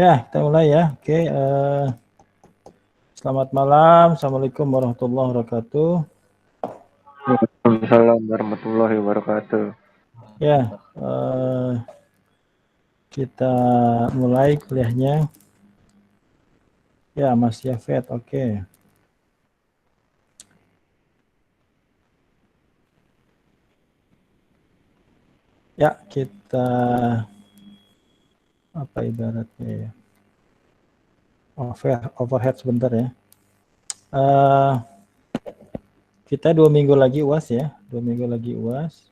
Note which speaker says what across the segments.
Speaker 1: Ya, kita mulai ya. Oke, selamat malam. Assalamualaikum warahmatullahi wabarakatuh.
Speaker 2: Waalaikumsalam warahmatullahi wabarakatuh.
Speaker 1: Ya, kita mulai kuliahnya. Ya, Mas Yafet, oke. Ya, kita apa ibaratnya ya? Overhead sebentar ya. Kita 2 minggu lagi UAS ya. 2 minggu lagi UAS.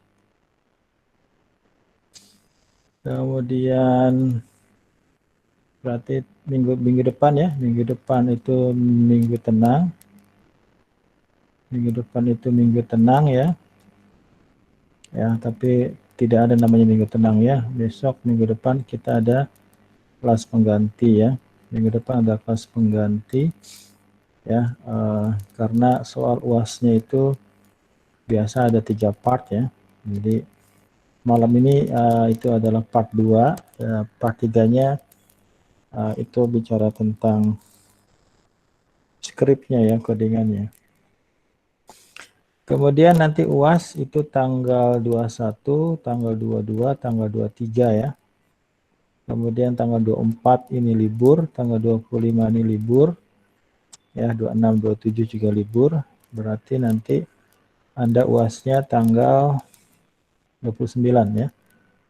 Speaker 1: Kemudian berarti minggu depan ya. Minggu depan itu minggu tenang. Minggu depan itu minggu tenang ya. Ya, tapi tidak ada namanya minggu tenang ya. Besok minggu depan kita ada kelas pengganti ya. Minggu depan ada kelas pengganti ya, karena soal UASnya itu biasa ada 3 part ya. Jadi malam ini itu adalah part 2, part 3-nya itu bicara tentang skripnya ya, codingannya. Kemudian nanti UAS itu tanggal 21, tanggal 22, tanggal 23 ya. Kemudian tanggal 24 ini libur, tanggal 25 ini libur, ya 26, 27 juga libur, berarti nanti Anda UASnya tanggal 29 ya.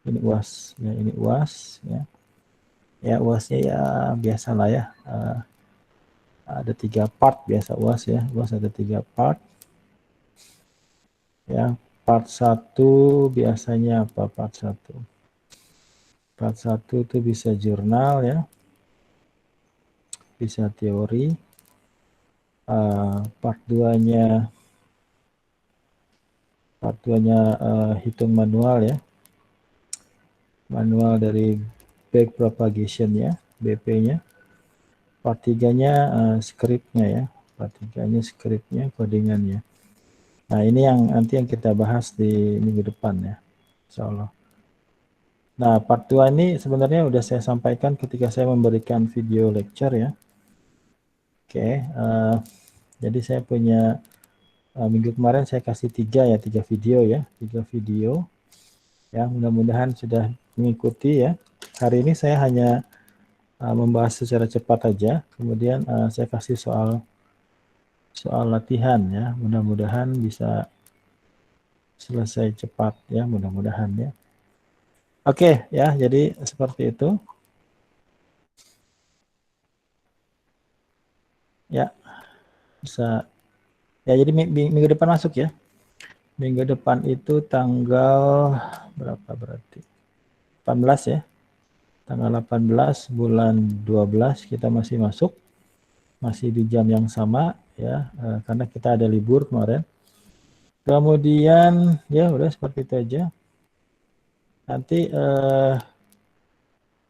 Speaker 1: Ini UAS, ya ini UAS ya. Ya UASnya ya biasalah ya, ada 3 part biasa UAS ya, UAS ada 3 part. Ya, part 1 biasanya apa part 1? Part 1 itu bisa jurnal ya, bisa teori. Part 2-nya hitung manual ya, manual dari back propagation ya, BP-nya. Part 3-nya script-nya ya, part 3-nya script-nya, codingannya. Nah ini yang nanti yang kita bahas di minggu depan ya, insya Allah. Nah part 2 ini sebenarnya udah saya sampaikan ketika saya memberikan video lecture ya. Oke, jadi saya punya minggu kemarin saya kasih 3 video ya, 3 video. Ya, mudah-mudahan sudah mengikuti ya. Hari ini saya hanya membahas secara cepat aja, kemudian saya kasih soal latihan ya. Mudah-mudahan bisa selesai cepat ya, mudah-mudahan ya. Oke ya, jadi seperti itu. Ya, bisa. Ya, jadi minggu depan masuk ya. Minggu depan itu tanggal berapa berarti? 18 ya. Tanggal 18 bulan 12 kita masih masuk. Masih di jam yang sama ya, karena kita ada libur kemarin. Kemudian ya udah seperti itu aja. Nanti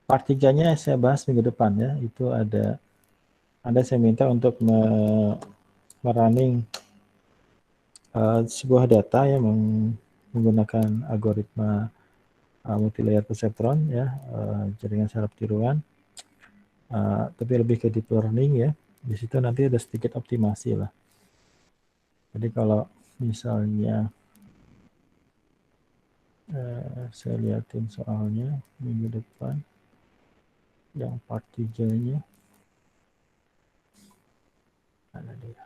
Speaker 1: part 3-nya saya bahas minggu depan ya. Itu ada saya minta untuk merunning sebuah data yang menggunakan algoritma multilayer perceptron ya, jaringan saraf tiruan, tapi lebih ke deep learning ya. Di situ nanti ada sedikit optimasi lah. Jadi kalau misalnya saya liatin soalnya minggu depan yang part 3-nya mana dia.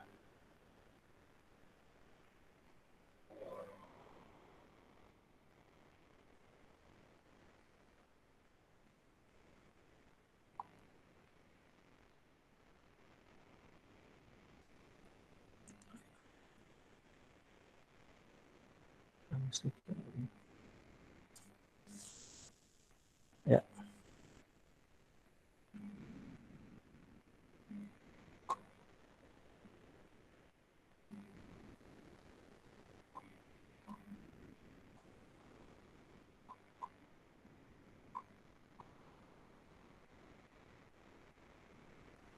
Speaker 1: Ya.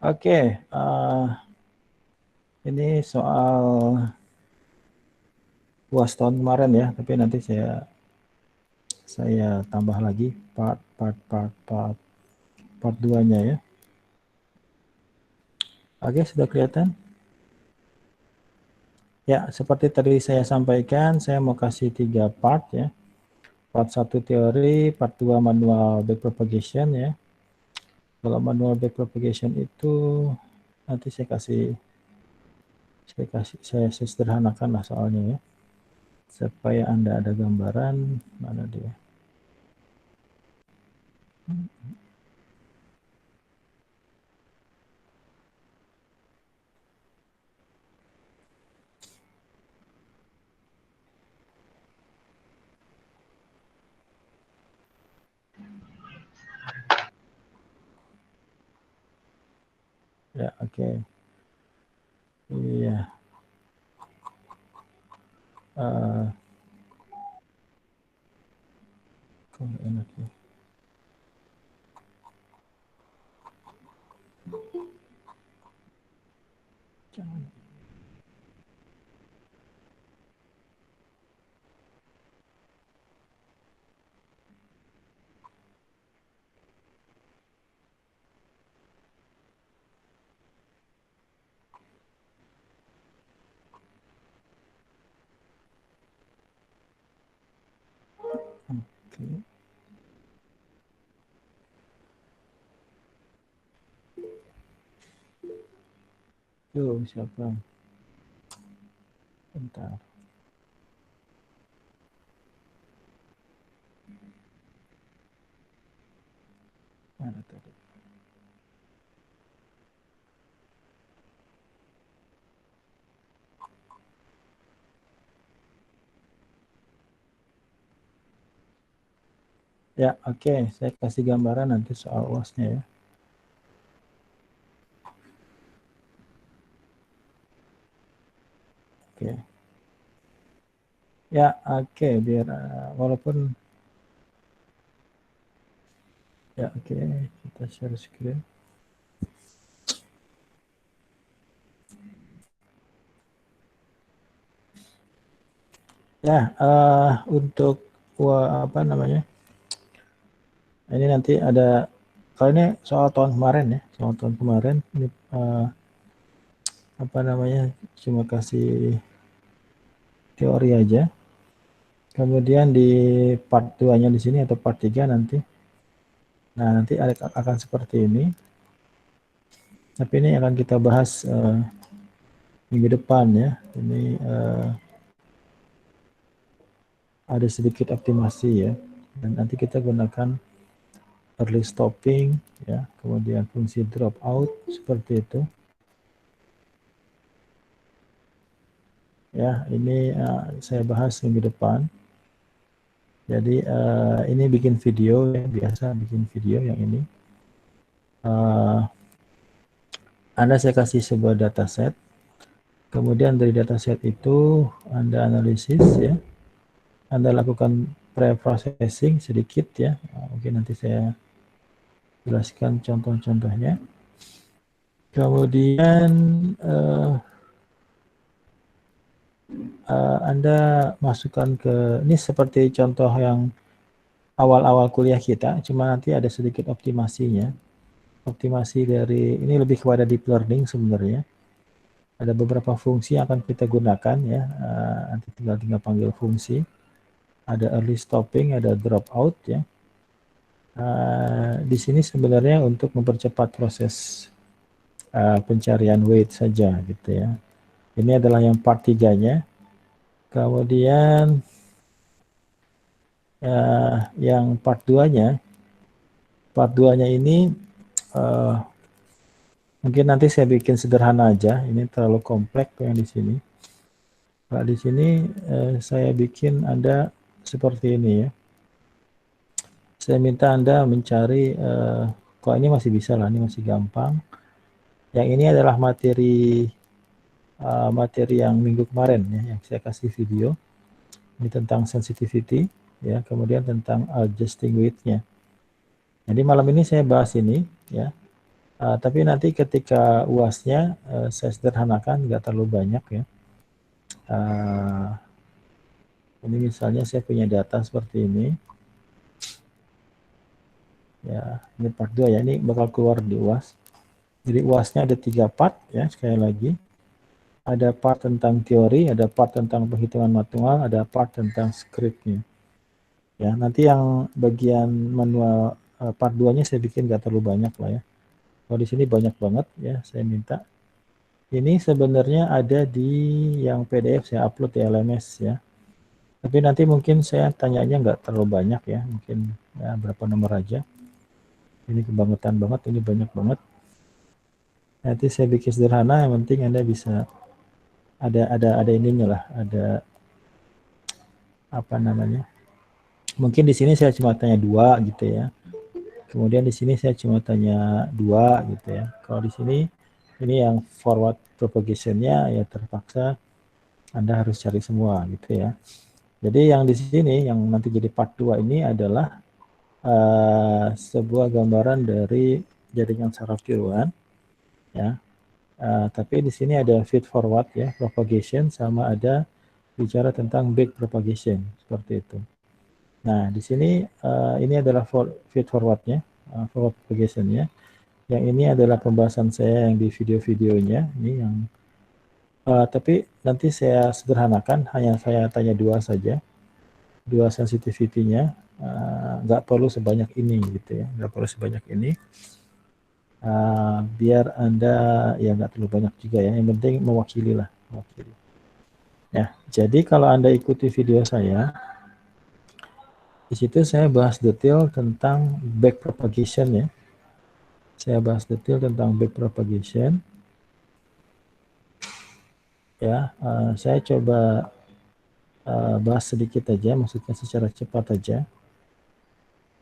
Speaker 1: Oke, ini soal UAS tahun kemarin ya, tapi nanti saya tambah lagi part part 2-nya ya. Oke, sudah kelihatan? Ya, seperti tadi saya sampaikan, saya mau kasih 3 part ya. Part 1 teori, part 2 manual backpropagation ya. Kalau manual backpropagation itu nanti saya sederhanakan lah soalnya ya. Supaya Anda ada gambaran mana dia. Ya, oke. Iya. Kok nggak enak ya. Jangan. Oke. Tuh, siapa? Bentar. Mana tadi? Ya, oke. Saya kasih gambaran nanti soal UASnya ya. Oke. Ya, oke. Biar walaupun ya, oke. Kita share screen. Ya, untuk apa namanya? Ini nanti ada, kalau ini soal tahun kemarin ya, soal tahun kemarin ini apa namanya? Cuma kasih teori aja. Kemudian di part 2-nya di sini atau part 3 nanti. Nah, nanti akan seperti ini. Tapi ini akan kita bahas minggu depan ya. Ini ada sedikit optimasi ya. Dan nanti kita gunakan early stopping ya, kemudian fungsi drop out seperti itu. Ya, ini saya bahas minggu depan. Jadi ini bikin video ya, biasa bikin video yang ini. Anda saya kasih sebuah dataset. Kemudian dari dataset itu Anda analisis ya. Anda lakukan pre-processing sedikit ya. Mungkin nanti saya jelaskan contoh-contohnya. Kemudian Anda masukkan ke, ini seperti contoh yang awal-awal kuliah kita, cuma nanti ada sedikit optimasinya. Optimasi dari, ini lebih kepada deep learning sebenarnya. Ada beberapa fungsi yang akan kita gunakan ya, nanti tinggal panggil fungsi. Ada early stopping, ada drop out ya. Di sini sebenarnya untuk mempercepat proses pencarian weight saja gitu ya. Ini adalah yang part 3-nya. Kemudian yang part 2-nya, ini mungkin nanti saya bikin sederhana aja. Ini terlalu kompleks yang di sini. Nah, di sini saya bikin Anda seperti ini ya. Saya minta Anda mencari, kok ini masih bisa lah, ini masih gampang. Yang ini adalah materi yang minggu kemarin ya, yang saya kasih video. Ini tentang sensitivity ya, kemudian tentang adjusting weight-nya. Jadi malam ini saya bahas ini ya. Tapi nanti ketika UASnya saya sederhanakan, nggak terlalu banyak ya. Ini misalnya saya punya data seperti ini. Ya, ini part 2 ya, ini bakal keluar di UAS. Jadi UASnya ada 3 part ya, sekali lagi. Ada part tentang teori, ada part tentang penghitungan manual, ada part tentang scriptnya. Ya, nanti yang bagian manual part 2-nya saya bikin nggak terlalu banyak lah ya. Kalau di sini banyak banget ya, saya minta. Ini sebenarnya ada di yang PDF saya upload di LMS ya. Tapi nanti mungkin saya tanyanya nggak terlalu banyak ya, mungkin ya berapa nomor aja. Ini kebangetan banget, ini banyak banget. Nanti saya bikin sederhana, yang penting Anda bisa ada ininya lah, ada apa namanya? Mungkin di sini saya cuma tanya 2 gitu ya. Kemudian di sini saya cuma tanya 2 gitu ya. Kalau di sini ini yang forward propagation-nya ya terpaksa Anda harus cari semua gitu ya. Jadi yang di sini yang nanti jadi part 2 ini adalah sebuah gambaran dari jaringan saraf tiruan ya. Tapi di sini ada feed forward ya, propagation, sama ada bicara tentang back propagation seperti itu. Nah, di sini ini adalah feed forwardnya, forward propagation-nya. Yang ini adalah pembahasan saya yang di video-videonya. Ini yang tapi nanti saya sederhanakan, hanya saya tanya 2 saja, 2 sensitivity-nya, nggak perlu sebanyak ini gitu ya, nggak perlu sebanyak ini. Biar Anda ya nggak terlalu banyak juga ya, yang penting mewakili lah, mewakili. Ya, jadi kalau Anda ikuti video saya, di situ saya bahas detail tentang back propagation ya. Saya bahas detail tentang back propagation. Ya, saya coba bahas sedikit aja, maksudnya secara cepat aja.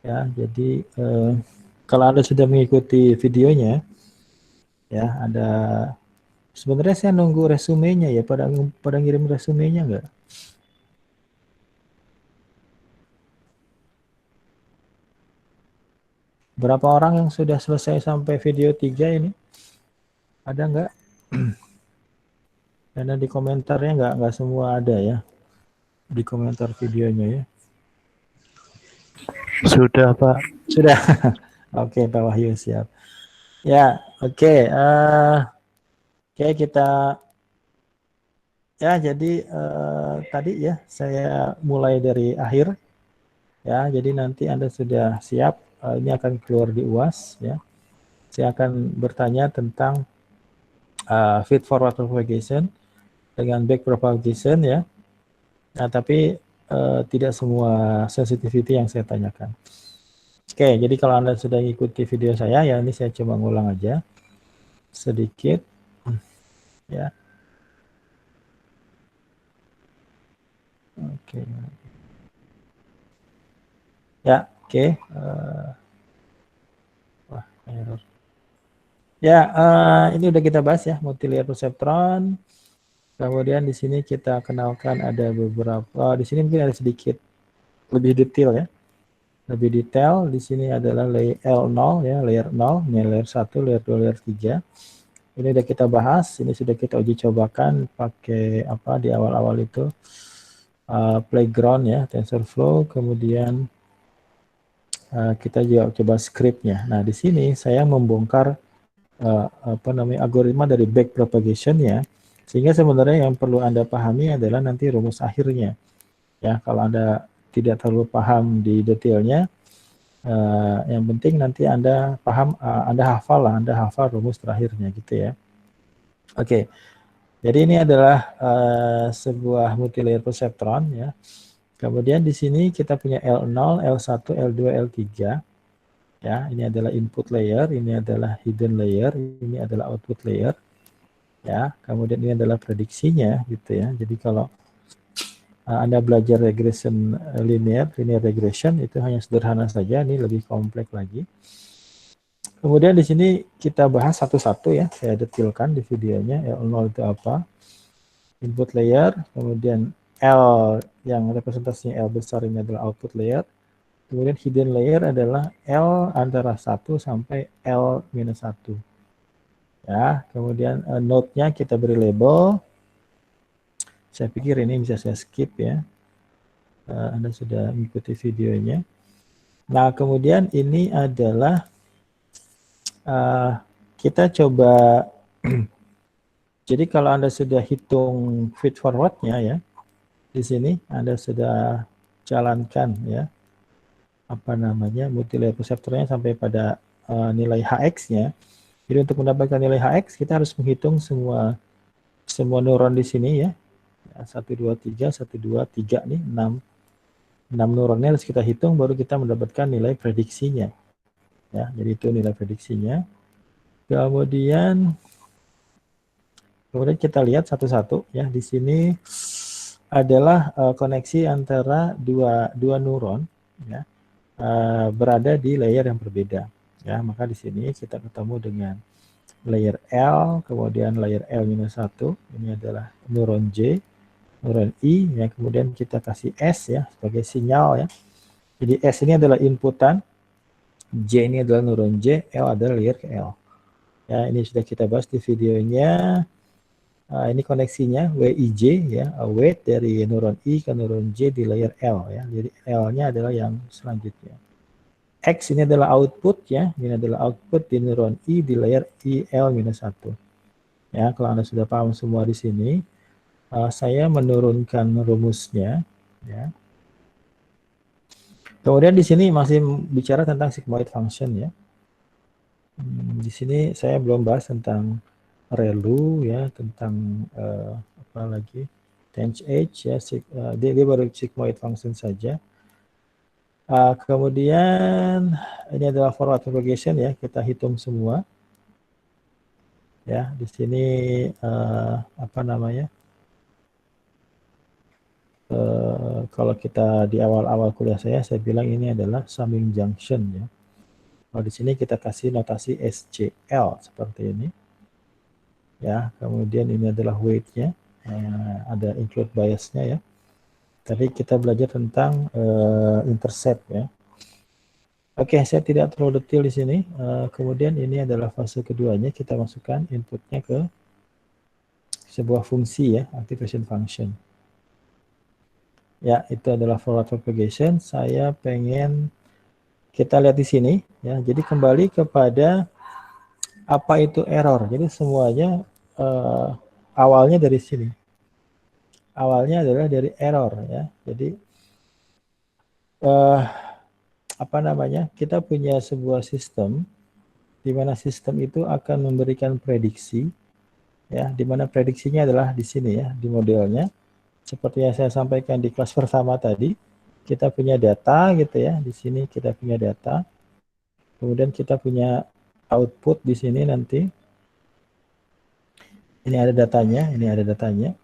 Speaker 1: Ya, jadi kalau Anda sudah mengikuti videonya, ya ada sebenarnya saya nunggu resumenya ya, pada ngirim resumenya nggak? Berapa orang yang sudah selesai sampai video 3 ini? Ada nggak? Karena di komentarnya nggak semua ada ya, di komentar videonya ya.
Speaker 2: Sudah, Pak.
Speaker 1: Sudah. Oke, Pak Wahyu siap. Ya, oke. Oke, kita ya jadi tadi ya saya mulai dari akhir ya. Jadi nanti Anda sudah siap, ini akan keluar di UAS ya. Saya akan bertanya tentang feed forward propagation dengan back propagation ya. Nah, tapi tidak semua sensitivity yang saya tanyakan. Oke, jadi kalau Anda sudah ikuti video saya, ya ini saya coba ngulang aja sedikit. Ya. Oke. Ya, oke. Wah, error. Ya, ini udah kita bahas ya, multi-layer perceptron. Kemudian di sini kita kenalkan ada beberapa, di sini mungkin ada sedikit lebih detail ya. Lebih detail, di sini adalah layer L0 ya, layer 0, ini layer 1, layer 2, layer 3. Ini udah kita bahas, ini sudah kita uji cobakan pakai apa di awal-awal itu playground ya, TensorFlow, kemudian kita juga coba scriptnya. Nah, di sini saya membongkar apa namanya algoritma dari back propagation ya, sehingga sebenarnya yang perlu Anda pahami adalah nanti rumus akhirnya. Ya, kalau Anda tidak terlalu paham di detailnya, yang penting nanti Anda paham, Anda hafal rumus terakhirnya gitu ya. Oke, jadi ini adalah sebuah multi-layer perceptron ya. Kemudian di sini kita punya L0, L1, L2, L3. Ya, ini adalah input layer, ini adalah hidden layer, ini adalah output layer. Ya, kemudian ini adalah prediksinya gitu ya. Jadi kalau Anda belajar regression linear regression itu hanya sederhana saja, ini lebih kompleks lagi. Kemudian di sini kita bahas satu-satu ya, saya detilkan di videonya L0 itu apa. Input layer, kemudian L yang representasinya L besar ini adalah output layer. Kemudian hidden layer adalah L antara 1 sampai L minus 1. Ya, kemudian node-nya kita beri label. Saya pikir ini bisa saya skip ya. Anda sudah mengikuti videonya. Nah, kemudian ini adalah kita coba. Jadi kalau Anda sudah hitung feed forward-nya ya, di sini Anda sudah jalankan ya, apa namanya, multi-layer perceptor-nya sampai pada nilai HX-nya. Jadi untuk mendapatkan nilai HX, kita harus menghitung semua neuron di sini ya. 1, 2, 3, 1, 2, 3 nih, 6 neuronnya harus kita hitung, baru kita mendapatkan nilai prediksinya. Ya, jadi itu nilai prediksinya. Kemudian kita lihat satu-satu ya. Di sini adalah koneksi antara dua neuron ya, berada di layer yang berbeda ya. Maka di sini kita ketemu dengan layer L, kemudian layer L-1, ini adalah neuron J, neuron I ya, kemudian kita kasih S ya sebagai sinyal ya. Jadi S ini adalah inputan, J ini adalah neuron J, L adalah layer ke L. Ya, ini sudah kita bahas di videonya. Ini koneksinya WIJ ya, weight dari neuron I ke neuron J di layer L ya. Jadi L-nya adalah yang selanjutnya. X ini adalah output ya, ini adalah output di neuron I di layer IL-1. Ya, kalau Anda sudah paham semua di sini, saya menurunkan rumusnya ya. Kemudian di sini masih bicara tentang sigmoid function ya. Di sini saya belum bahas tentang ReLU ya, tentang apa lagi, Tanh ya, dia baru sigmoid function saja. Kemudian ini adalah forward propagation ya, kita hitung semua ya. Di sini apa namanya, kalau kita di awal-awal kuliah saya bilang ini adalah summing junction ya. Kalau di sini kita kasih notasi SCL seperti ini ya. Kemudian ini adalah weight-nya, ada include bias-nya ya. Tadi kita belajar tentang intercept ya. Oke, saya tidak terlalu detail di sini. Kemudian ini adalah fase keduanya, kita masukkan inputnya ke sebuah fungsi ya, activation function. Ya, itu adalah forward propagation. Saya pengen kita lihat di sini ya. Jadi kembali kepada apa itu error. Jadi semuanya awalnya dari sini. Awalnya adalah dari error ya. Jadi apa namanya? Kita punya sebuah sistem di mana sistem itu akan memberikan prediksi ya, di mana prediksinya adalah di sini ya, di modelnya. Seperti yang saya sampaikan di kelas pertama tadi, kita punya data gitu ya. Di sini kita punya data. Kemudian kita punya output di sini nanti. Ini ada datanya, ini ada datanya.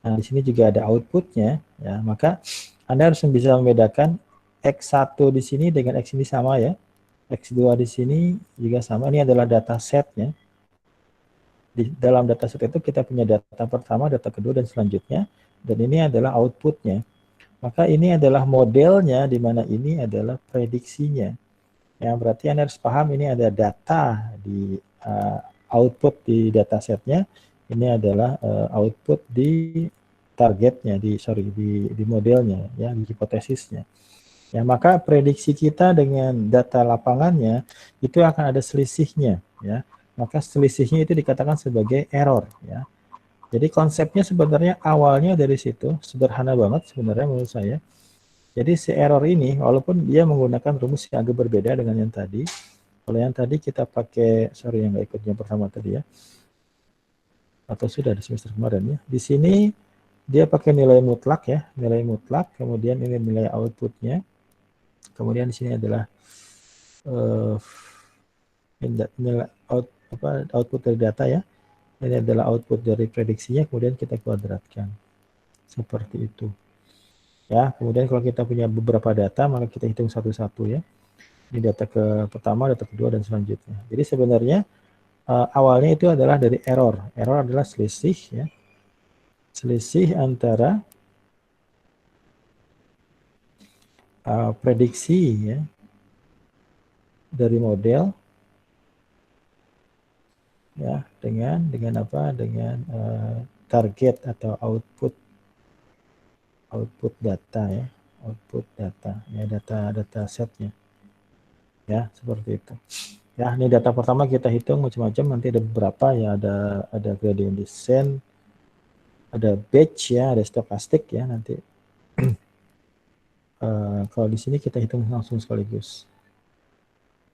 Speaker 1: Nah, di sini juga ada outputnya ya. Maka Anda harus bisa membedakan X1 di sini dengan X ini sama ya. X2 di sini juga sama. Ini adalah data setnya. Di dalam data set itu kita punya data pertama, data kedua, dan selanjutnya. Dan ini adalah outputnya. Maka ini adalah modelnya, di mana ini adalah prediksinya. Ya, berarti Anda harus paham ini ada data di output di datasetnya, ini adalah output di targetnya, di modelnya, ya, di hipotesisnya. Ya, maka prediksi kita dengan data lapangannya itu akan ada selisihnya, ya. Maka selisihnya itu dikatakan sebagai error, ya. Jadi konsepnya sebenarnya awalnya dari situ, sederhana banget sebenarnya menurut saya. Jadi si error ini, walaupun dia menggunakan rumus yang agak berbeda dengan yang tadi, kalau yang tadi kita pakai, yang nggak ikut yang pertama tadi ya, atau sudah di semester kemarin ya, di sini dia pakai nilai mutlak ya, nilai mutlak, kemudian ini nilai outputnya, kemudian di sini adalah nilai output dari data ya, ini adalah output dari prediksinya, kemudian kita kuadratkan, seperti itu. Ya, kemudian kalau kita punya beberapa data, maka kita hitung satu-satu ya. Ini data pertama, data kedua, dan selanjutnya. Jadi sebenarnya awalnya itu adalah dari error. Error adalah selisih ya. Selisih antara prediksi ya dari model ya dengan apa? Dengan target atau output data ya. Output data ya, data setnya. Ya, seperti itu. Ya, ini data pertama kita hitung macam-macam, nanti ada beberapa ya, ada gradient descent, ada batch ya, ada stokastik ya nanti. Kalau di sini kita hitung langsung sekaligus.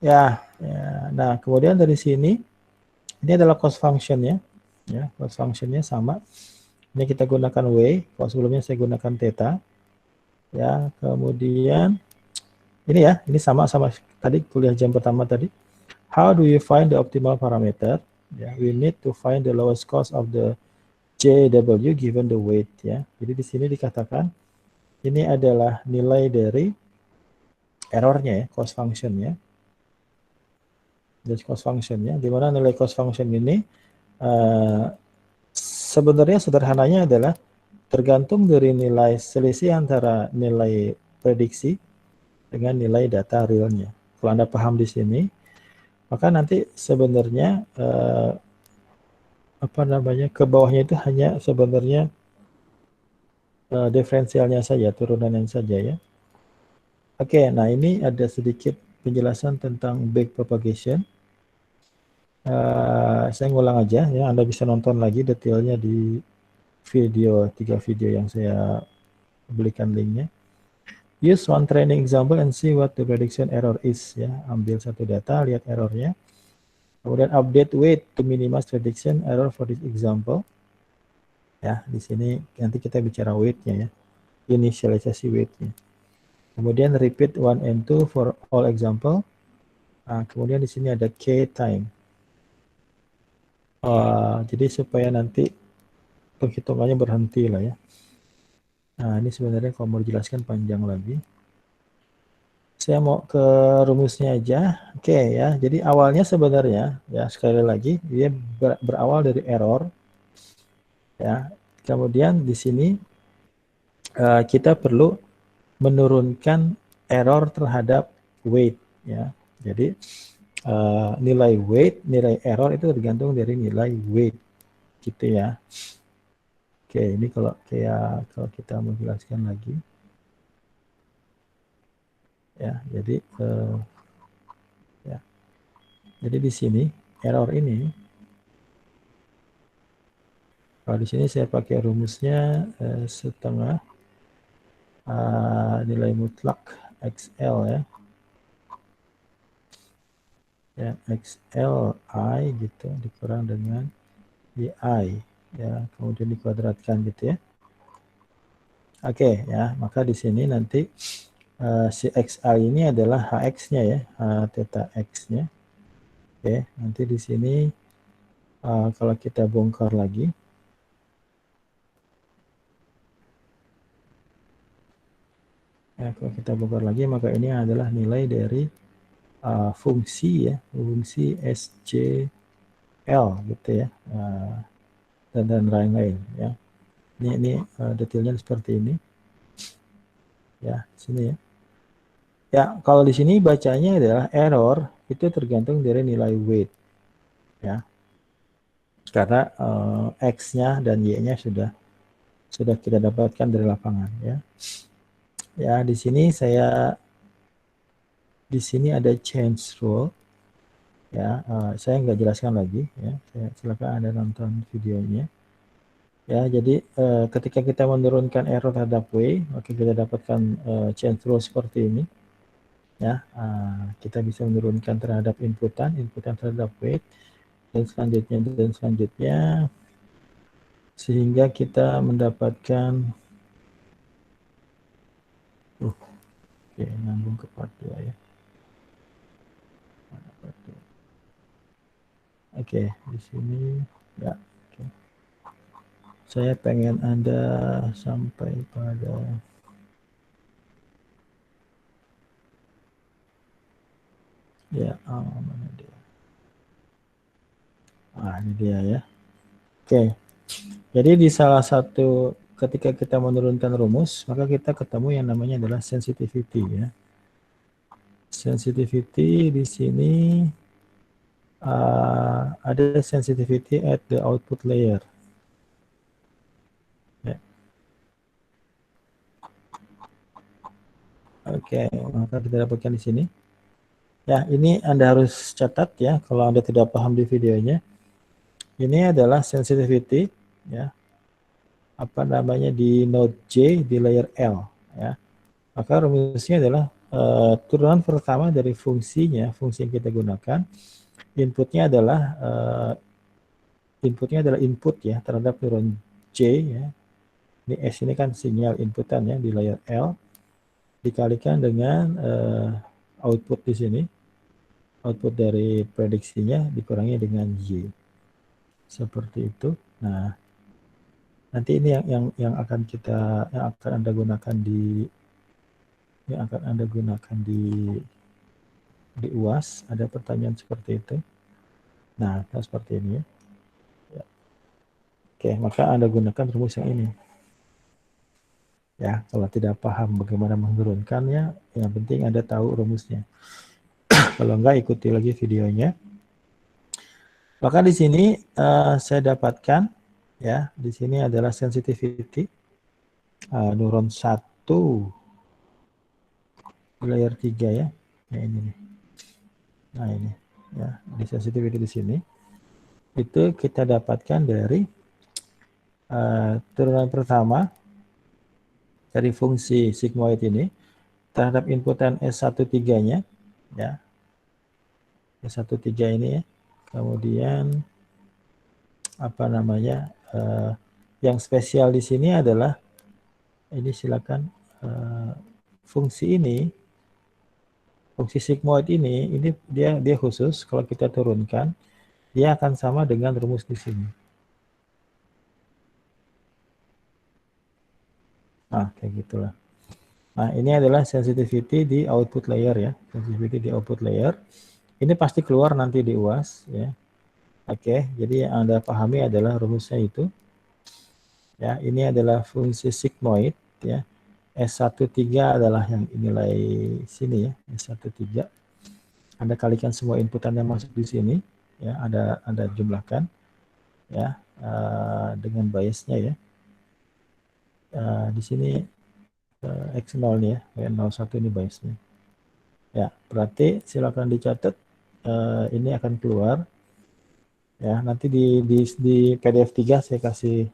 Speaker 1: Ya, nah kemudian dari sini ini adalah cost function ya, cost functionnya sama. Ini kita gunakan W, kalau sebelumnya saya gunakan theta. Ya, kemudian ini ya, ini sama tadi kuliah jam pertama tadi. How do you find the optimal parameter? Ya, we need to find the lowest cost of the JW given the weight ya. Jadi di sini dikatakan ini adalah nilai dari errornya ya, cost functionnya. Dari cost functionnya, di mana nilai cost function ini sebenarnya sederhananya adalah tergantung dari nilai selisih antara nilai prediksi dengan nilai data realnya. Kalau Anda paham di sini, maka nanti sebenarnya ke bawahnya itu hanya sebenarnya diferensialnya saja, turunannya saja ya. Oke, nah ini ada sedikit penjelasan tentang backpropagation. Saya ngulang aja ya, Anda bisa nonton lagi detailnya di tiga video yang saya berikan linknya. Use one training example and see what the prediction error is ya. Ambil satu data, lihat errornya. Kemudian update weight to minimize prediction error for this example. Ya, di sini nanti kita bicara weight-nya ya. Inisialisasi weight-nya. Kemudian repeat 1 and 2 for all example. Nah, kemudian di sini ada K time. Jadi supaya nanti penghitungannya berhenti lah ya. Nah, ini sebenarnya kalau mau dijelaskan panjang lagi. Saya mau ke rumusnya aja. Oke ya, jadi awalnya sebenarnya ya sekali lagi dia berawal dari error ya. Kemudian di sini kita perlu menurunkan error terhadap weight ya. Jadi nilai weight, nilai error itu tergantung dari nilai weight gitu ya. Oke, ini kalau kita mau jelaskan lagi ya. Jadi ya. Jadi di sini error ini, kalau di sini saya pakai rumusnya setengah nilai mutlak XL ya. Ya, XL I gitu dikurang dengan YI ya, kemudian dikuadratkan gitu ya. Oke ya, maka di sini nanti si XI ini adalah HX-nya ya, theta X-nya. Oke, nanti di sini kalau kita bongkar lagi, ya, kalau kita bongkar lagi maka ini adalah nilai dari fungsi ya, fungsi SCL gitu ya, dan lain-lain ya. Ini detailnya seperti ini. Ya, sini ya. Ya, kalau di sini bacanya adalah error itu tergantung dari nilai weight ya. Karena X-nya dan Y-nya sudah kita dapatkan dari lapangan ya. Ya, di sini ada change rule ya. Saya nggak jelaskan lagi ya. Silakan Anda nonton videonya. Ya, jadi ketika kita menurunkan error terhadap W, maka kita dapatkan change rule seperti ini. Ya, kita bisa menurunkan terhadap inputan terhadap weight, dan selanjutnya sehingga kita mendapatkan oke, nyambung ke part 2 ya. Oke, di sini ya. Oke. Saya pengen Anda sampai pada ya, mana dia? Ini dia ya. Oke. Jadi di salah satu ketika kita menurunkan rumus, maka kita ketemu yang namanya adalah sensitivity ya. Sensitivity di sini ada sensitivity at the output layer. Ya. Oke, maka kita dapatkan di sini. Ya, ini Anda harus catat ya, kalau Anda tidak paham di videonya. Ini adalah sensitivity, ya, apa namanya di node J di layer L, ya. Maka rumusnya adalah turunan pertama dari fungsinya, fungsi yang kita gunakan, inputnya adalah input ya terhadap neuron J ya. Ini S ini kan sinyal inputan ya di layer L dikalikan dengan output di sini. Output dari prediksinya dikurangi dengan Y. Seperti itu. Nah, nanti ini yang akan Anda gunakan di UAS. Ada pertanyaan seperti itu. Nah, seperti ini ya. Oke, maka Anda gunakan rumus yang ini. Ya, kalau tidak paham bagaimana menurunkannya, yang penting Anda tahu rumusnya. Kalau enggak, ikuti lagi videonya. Maka di sini saya dapatkan ya, di sini adalah sensitivity neuron 1 layer 3 ya. Nah, ini nih. Nah, ini ya, di sensitivity di sini itu kita dapatkan dari turunan pertama dari fungsi sigmoid ini terhadap inputan S13-nya ya. S13 ini ya. Kemudian apa namanya? Yang spesial di sini adalah ini silakan fungsi ini, fungsi sigmoid ini dia khusus kalau kita turunkan dia akan sama dengan rumus di sini. Nah, kayak gitulah. Nah, ini adalah sensitivity di output layer ya. Sensitivity di output layer. Ini pasti keluar nanti di UAS ya. Oke, jadi yang Anda pahami adalah rumusnya itu. Ya, ini adalah fungsi sigmoid ya. S13 adalah yang nilai sini ya, S13. Anda kalikan semua inputan yang masuk di sini ya, Anda jumlahkan ya dengan biasnya ya. Di sini X0 nih ya, 01 ini biasnya. Ya, berarti silakan dicatat ini akan keluar ya. Nanti di PDF 3 saya kasih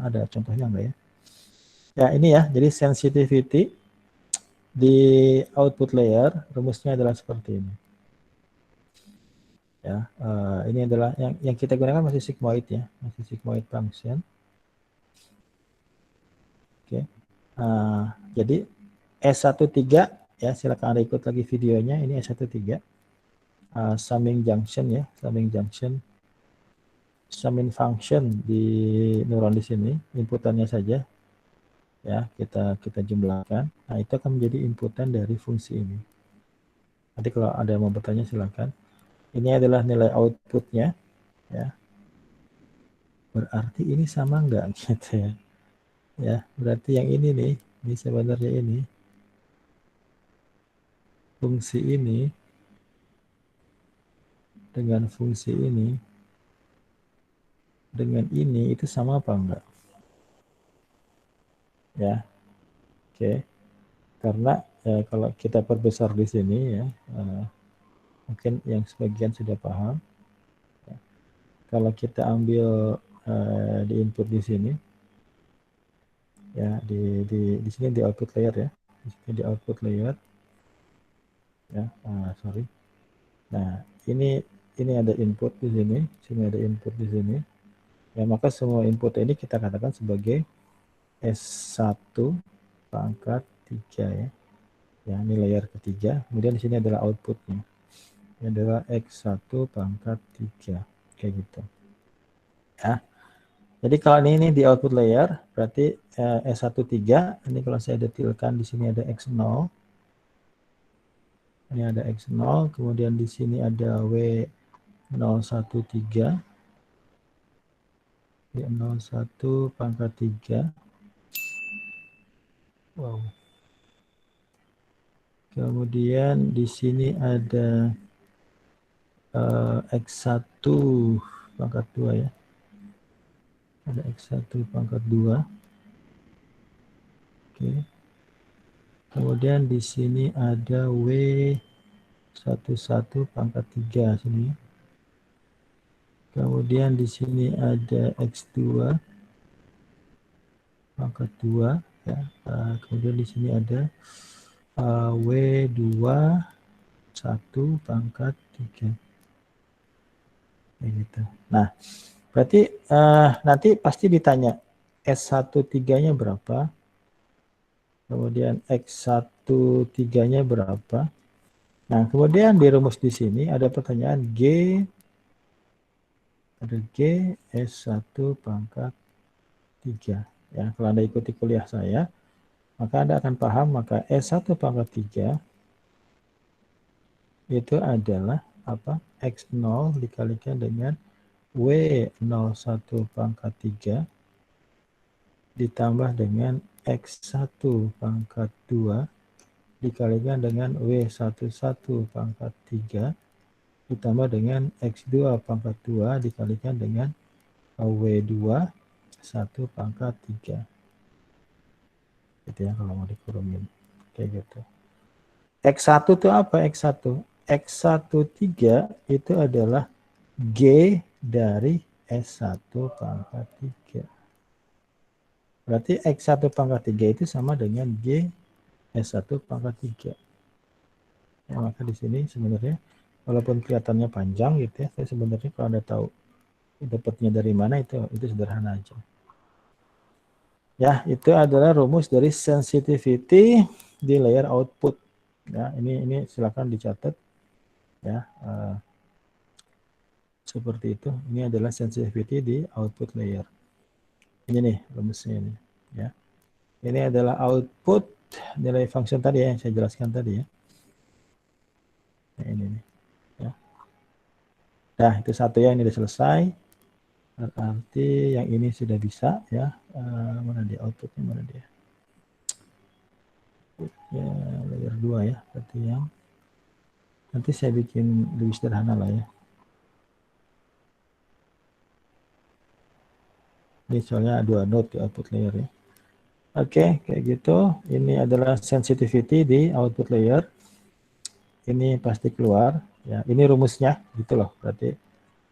Speaker 1: ada contohnya enggak ya? Ya, ini ya. Jadi sensitivity di output layer rumusnya adalah seperti ini. Ya, ini adalah yang kita gunakan masih sigmoid ya, masih sigmoid function. Oke. Jadi S13 ya, silakan Anda ikut lagi videonya. Ini S13 summing junction ya, summing function di neuron di sini, inputannya saja ya, kita jumlahkan. Nah, itu akan menjadi inputan dari fungsi ini. Nanti kalau ada yang mau bertanya silakan. Ini adalah nilai outputnya ya. Berarti ini sama enggak gitu ya. Ya, berarti yang ini nih, ini sebenarnya ini fungsi ini dengan fungsi ini dengan ini itu sama apa enggak? Ya, oke. Karena kalau kita perbesar di sini ya, mungkin yang sebagian sudah paham. Ya. Kalau kita ambil di input di sini, ya di sini di output layer ya, di sini di output layer, ya, sorry. Nah, ini ada input di sini ada input di sini. Ya, maka semua input ini kita katakan sebagai S1 pangkat 3 ya. Ya, ini layer ketiga. Kemudian di sini adalah outputnya. Ini adalah X1 pangkat 3. Kayak gitu. Ya. Jadi kalau ini di output layer, berarti S13, ini kalau saya detilkan di sini ada X0. Ini ada X0, kemudian di sini ada W013. W01 pangkat 3. Wow. Kemudian di sini ada X1 pangkat 2 ya. Ada X1 pangkat 2. Oke. Kemudian di sini ada W 11 pangkat 3 sini. Kemudian di sini ada X2 pangkat 2 ya. Kemudian di sini ada W2 1 pangkat 3. Kayak gitu. Nah, berarti nanti pasti ditanya S1 3-nya berapa? Kemudian X1 3-nya berapa? Nah, kemudian di rumus di sini ada pertanyaan G S1 pangkat 3. Ya, kalau Anda ikuti kuliah saya, maka Anda akan paham maka S1 pangkat 3 itu adalah apa? X0 dikalikan dengan W01 pangkat 3 ditambah dengan X1 pangkat 2 dikalikan dengan W11 pangkat 3 ditambah dengan X2 pangkat 2 dikalikan dengan W2 1 pangkat 3. Gitu ya kalau mau dikurumin. Kayak gitu. X1 itu apa X1? X1 3 itu adalah G dari S1 pangkat 3. Berarti X1 pangkat 3 itu sama dengan G S1 pangkat 3. Ya, maka di sini sebenarnya walaupun kelihatannya panjang gitu ya, tapi sebenarnya kalau Anda tahu dapatnya dari mana itu sederhana aja. Ya, itu adalah rumus dari sensitivity di layer output. Ya, ini silakan dicatat ya. Seperti itu. Ini adalah sensitivity di output layer. Ini nih rumusnya ini ya. Ini adalah output nilai function tadi ya, yang saya jelaskan tadi ya. Nah, ini nih ya. Nah, itu satu ya, ini sudah selesai. Berarti yang ini sudah bisa ya. Mana dia outputnya, mana dia? Ya, layer 2 ya. Berarti yang nanti saya bikin lebih sederhana lah ya. Ini soalnya 2 node di output layer ya. Oke, kayak gitu. Ini adalah sensitivity di output layer. Ini pasti keluar. Ya, ini rumusnya gitu loh. Berarti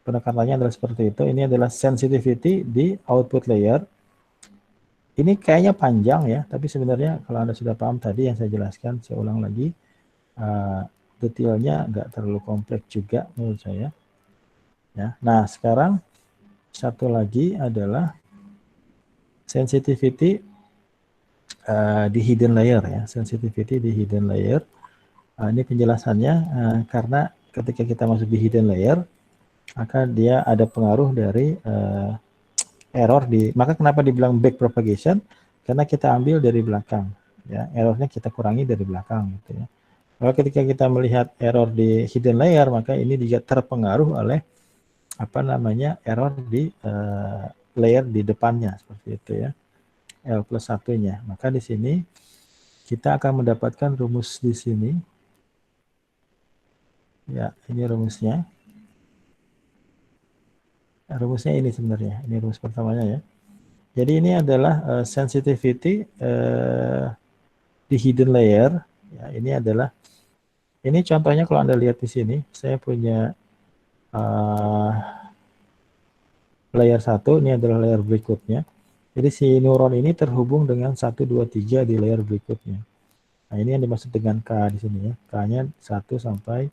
Speaker 1: penekanannya adalah seperti itu. Ini adalah sensitivity di output layer. Ini kayaknya panjang ya, tapi sebenarnya kalau Anda sudah paham tadi yang saya jelaskan, saya ulang lagi. Detailnya nggak terlalu kompleks juga menurut saya. Ya. Nah, sekarang satu lagi adalah sensitivity di hidden layer ya, sensitivity di hidden layer. Ini penjelasannya karena ketika kita masuk di hidden layer, maka dia ada pengaruh dari error maka kenapa dibilang back propagation? Karena kita ambil dari belakang, ya, errornya kita kurangi dari belakang gitu ya. Kalau ketika kita melihat error di hidden layer, maka ini juga terpengaruh oleh apa namanya error di layer di depannya seperti itu ya. L plus satunya. Maka di sini kita akan mendapatkan rumus di sini. Ya, ini rumusnya. Rumusnya ini sebenarnya. Ini rumus pertamanya ya. Jadi ini adalah sensitivity di hidden layer. Ya, ini adalah ini contohnya kalau Anda lihat di sini, saya punya layer 1, ini adalah layer berikutnya. Jadi si neuron ini terhubung dengan 1, 2, 3 di layer berikutnya. Nah, ini yang dimaksud dengan K di sini ya. K-nya 1 sampai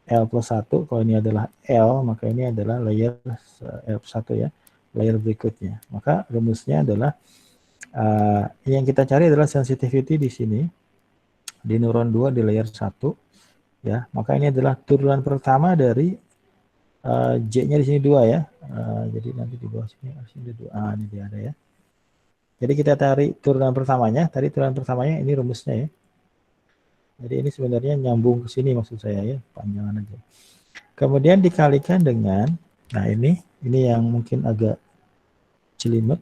Speaker 1: L plus 1. Kalau ini adalah L, maka ini adalah layer L plus 1 ya. Layer berikutnya. Maka rumusnya adalah yang kita cari adalah sensitivity di sini. Di neuron 2 di layer 1. Ya, maka ini adalah turunan pertama dari J-nya di sini 2 ya. Jadi nanti di bawah sini harusnya ada 2. Ini dia ada ya. Jadi kita cari turunan pertamanya. Tadi turunan pertamanya ini rumusnya ya. Jadi ini sebenarnya nyambung ke sini maksud saya ya, panjangan aja. Kemudian dikalikan dengan, nah ini yang mungkin agak jelimet.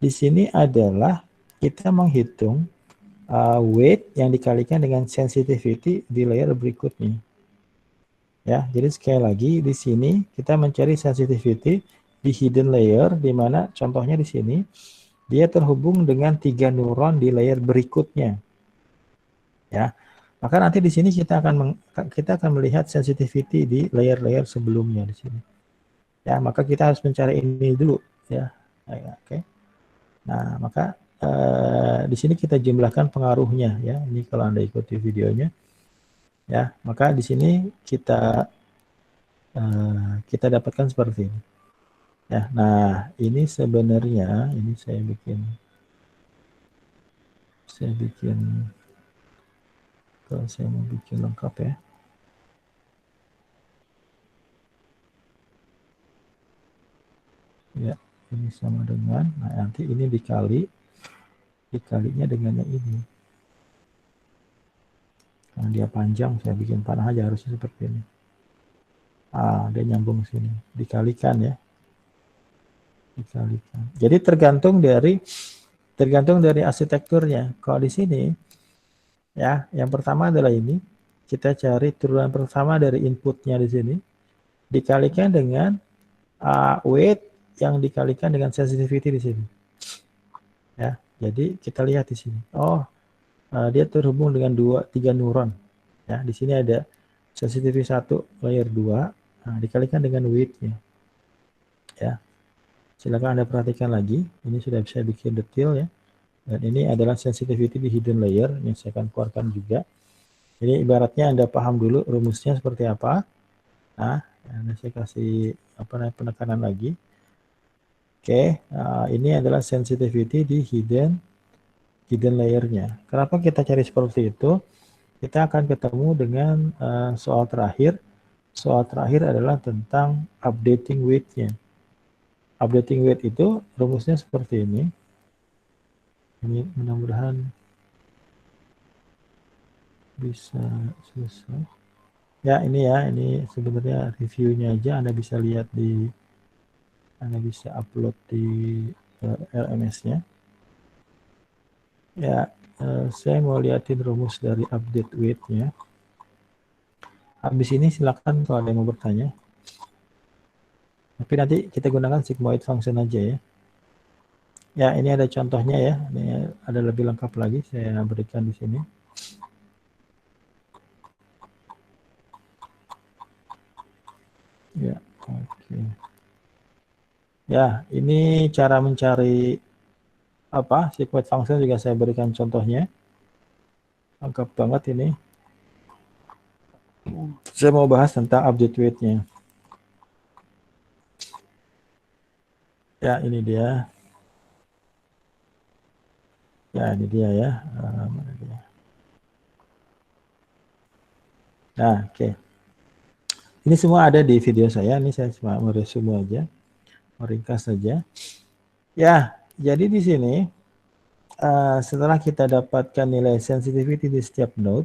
Speaker 1: Di sini adalah kita menghitung weight yang dikalikan dengan sensitivity di layer berikutnya. Ya, jadi sekali lagi di sini kita mencari sensitivity di hidden layer, di mana contohnya di sini dia terhubung dengan 3 neuron di layer berikutnya. Ya, Maka nanti di sini kita akan melihat sensitivity di layer-layer sebelumnya di sini. Ya, maka kita harus mencari ini dulu ya. Oke. Nah, maka di sini kita jumlahkan pengaruhnya ya. Ini kalau Anda ikuti videonya ya, maka di sini kita dapatkan seperti ini. Ya, nah ini sebenarnya ini saya bikin kalau saya mau bikin lengkap ya. Ya, ini sama dengan, nah nanti ini dikalinya dengan yang ini. Karena dia panjang, saya bikin panah aja harusnya seperti ini. Dia nyambung sini, dikalikan ya. Dikalikan. Jadi tergantung dari arsitekturnya. Kalau di sini ya, yang pertama adalah ini. Kita cari turunan pertama dari inputnya di sini dikalikan dengan weight yang dikalikan dengan sensitivity di sini. Ya, jadi kita lihat di sini. Dia terhubung dengan 3 neuron. Ya, di sini ada sensitivity 1 layer 2 dikalikan dengan weight-nya. Ya. Silakan Anda perhatikan lagi. Ini sudah bisa bikin detail ya. Dan ini adalah sensitivity di hidden layer yang saya akan keluarkan juga. Jadi ibaratnya Anda paham dulu rumusnya seperti apa. Nah, saya kasih penekanan lagi. Oke, ini adalah sensitivity di hidden layer-nya. Kenapa kita cari seperti itu? Kita akan ketemu dengan soal terakhir. Soal terakhir adalah tentang updating weight-nya. Updating weight itu rumusnya seperti ini. Ini mudah-mudahan bisa selesai. Ya, ini sebenarnya reviewnya aja. Anda bisa lihat Anda bisa upload di LMS-nya. Ya, saya mau lihatin rumus dari update weight-nya. Habis ini silakan kalau ada yang mau bertanya. Tapi nanti kita gunakan sigmoid function aja ya. Ya, ini ada contohnya ya. Ini ada lebih lengkap lagi saya berikan di sini. Ya, oke. Ya, ini cara mencari sigmoid function juga saya berikan contohnya. Lengkap banget ini. Saya mau bahas tentang update weight-nya. Ya, ini dia. Ya, ini dia ya. Mana dia? Nah, oke. Ini semua ada di video saya. Ini saya cuma meresume aja. Meringkas saja. Ya, jadi di sini setelah kita dapatkan nilai sensitivity di setiap node,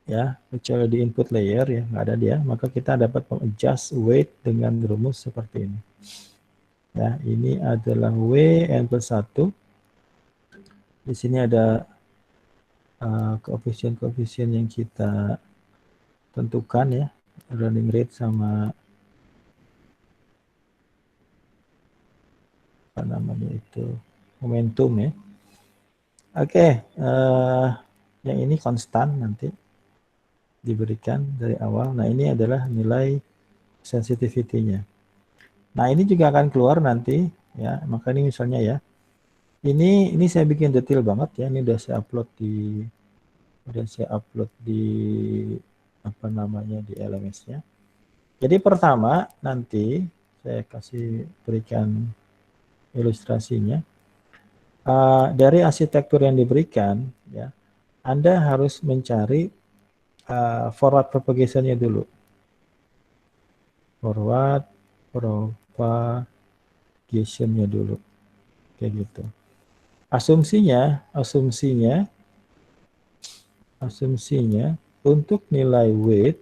Speaker 1: ya, kecuali di input layer ya, nggak ada dia, maka kita dapat adjust weight dengan rumus seperti ini. Ya, ini adalah W n plus 1. Di sini ada koefisien-koefisien yang kita tentukan ya, running rate sama apa namanya itu momentum ya. Oke, yang ini konstan nanti diberikan dari awal. Nah, ini adalah nilai sensitivity-nya. Nah, ini juga akan keluar nanti ya. Maka ini misalnya ya. Ini saya bikin detail banget ya. Ini udah saya upload di apa namanya di LMS-nya. Jadi pertama nanti saya kasih berikan ilustrasinya. Dari arsitektur yang diberikan ya, Anda harus mencari forward propagation-nya dulu. Forward propagation-nya dulu. Kayak gitu. Asumsinya untuk nilai weight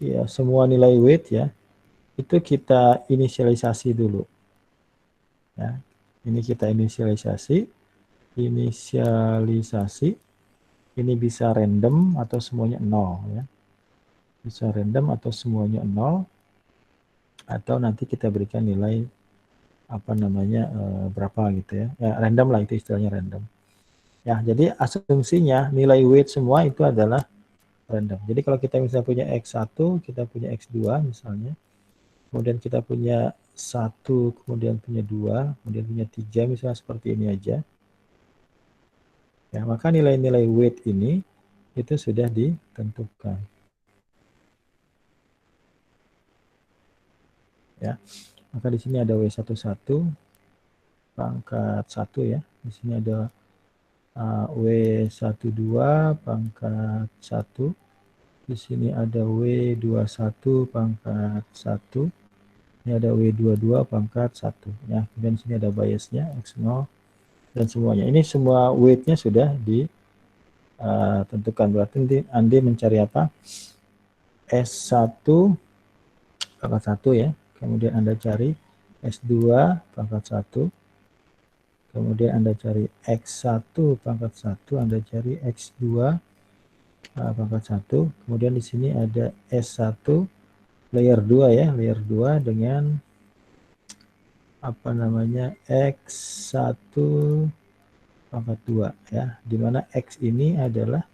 Speaker 1: ya, semua nilai weight ya, itu kita inisialisasi dulu. Ya. Ini kita inisialisasi. Ini bisa random atau semuanya 0 ya. Bisa random atau semuanya 0, atau nanti kita berikan nilai berapa gitu ya. Ya, random lah, itu istilahnya random. Ya, jadi asumsinya nilai weight semua itu adalah random. Jadi kalau kita misalnya punya X1, kita punya X2 misalnya, kemudian kita punya 1, kemudian punya 2, kemudian punya 3, misalnya seperti ini aja. Ya, maka nilai-nilai weight ini itu sudah ditentukan. Ya, maka di sini ada W11 pangkat 1 ya. Di sini ada W12 pangkat 1. Di sini ada W21 pangkat 1. Ini ada W22 pangkat 1. Ya, kemudian di sini ada biasnya X0 dan semuanya. Ini semua weight-nya sudah ditentukan. Berarti nanti Andi mencari apa? S1 pangkat 1 ya. Kemudian Anda cari S2 pangkat 1. Kemudian Anda cari X1 pangkat 1, Anda cari X2 pangkat 1. Kemudian di sini ada S1 layer 2 ya, layer 2 dengan apa namanya X1 pangkat 2 ya, di mana X ini adalah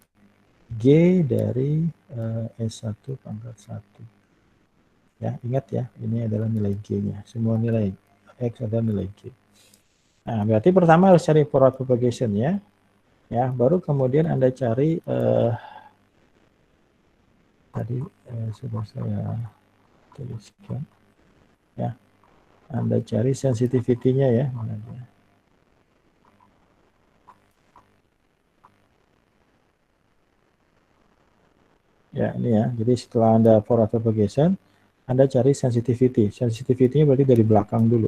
Speaker 1: G dari S1 pangkat 1. Ya, ingat ya, ini adalah nilai G-nya. Semua nilai X adalah nilai G. Nah, berarti pertama harus cari forward propagation ya. Ya, baru kemudian Anda cari tadi sudah saya tuliskan ya. Anda cari sensitivity-nya ya. Ya, ini ya. Jadi setelah Anda forward propagation, Anda cari sensitivity. Sensitivity-nya berarti dari belakang dulu.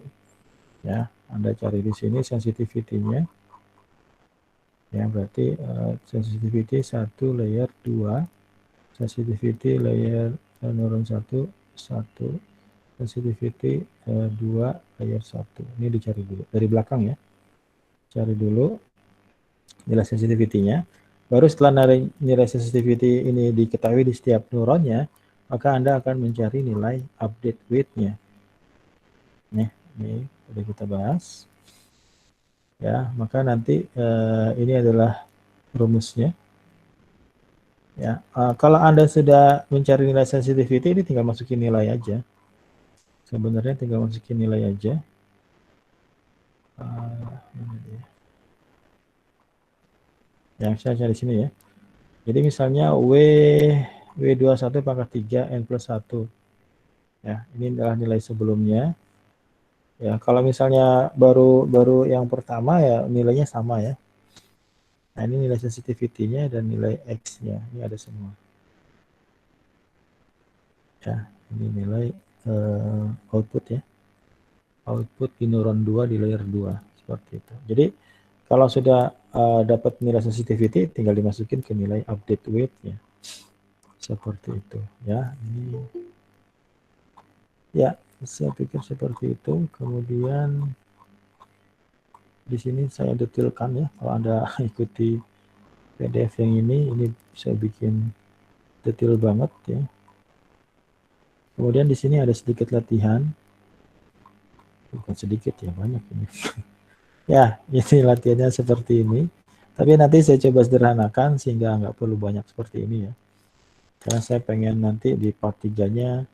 Speaker 1: Ya, Anda cari di sini sensitivity-nya. Ya, berarti sensitivity 1 layer 2, sensitivity layer neuron 1 sensitivity 2 layer 1. Ini dicari dulu dari belakang ya. Cari dulu nilai sensitivity-nya. Baru setelah nilai sensitivity ini diketahui di setiap neuronnya, maka Anda akan mencari nilai update weight-nya. Nih, ini sudah kita bahas. Ya, maka nanti ini adalah rumusnya. Ya, kalau Anda sudah mencari nilai sensitivity, ini tinggal masukin nilai aja. Sebenarnya tinggal masukin nilai aja. Yang saya cari sini ya. Jadi misalnya W21 pangkat 3 N plus 1. Ya, ini adalah nilai sebelumnya. Ya, kalau misalnya baru yang pertama ya nilainya sama ya. Nah, ini nilai sensitivity-nya dan nilai X-nya. Ini ada semua. Ya, ini nilai output ya. Output di neuron 2 di layer 2 seperti itu. Jadi kalau sudah dapat nilai sensitivity tinggal dimasukin ke nilai update weight-nya. Seperti itu ya. Ini ya, saya pikir seperti itu. Kemudian di sini saya detailkan ya. Kalau Anda ikuti PDF yang ini saya bikin detail banget ya. Kemudian di sini ada sedikit latihan. Bukan sedikit ya, banyak ini. Ya, ini latihannya seperti ini. Tapi nanti saya coba sederhanakan sehingga nggak perlu banyak seperti ini ya. Karena saya pengen nanti di part 3-nya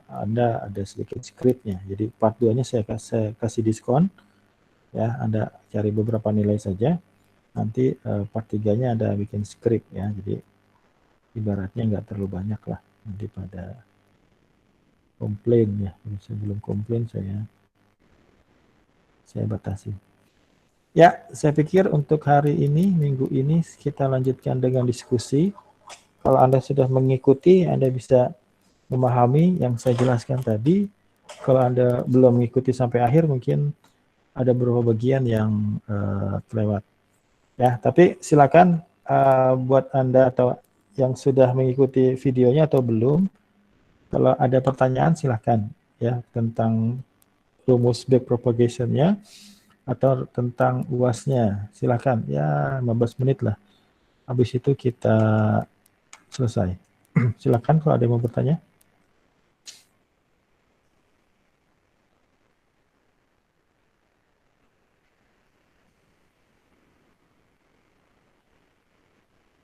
Speaker 1: Anda ada sedikit script-nya. Jadi part 2-nya saya kasih diskon. Ya, Anda cari beberapa nilai saja. Nanti part 3-nya ada bikin script ya. Jadi ibaratnya nggak terlalu banyak lah. Nanti pada komplain ya. Sebelum komplain saya batasi. Ya, saya pikir untuk hari ini, minggu ini kita lanjutkan dengan diskusi. Kalau Anda sudah mengikuti, Anda bisa memahami yang saya jelaskan tadi. Kalau Anda belum mengikuti sampai akhir, mungkin ada beberapa bagian yang kelewat. Ya, tapi silakan buat Anda atau yang sudah mengikuti videonya atau belum, kalau ada pertanyaan silakan ya tentang rumus back propagation-nya atau tentang UAS-nya. Silakan ya 15 menit lah. Habis itu kita selesai. Silakan kalau ada yang mau bertanya.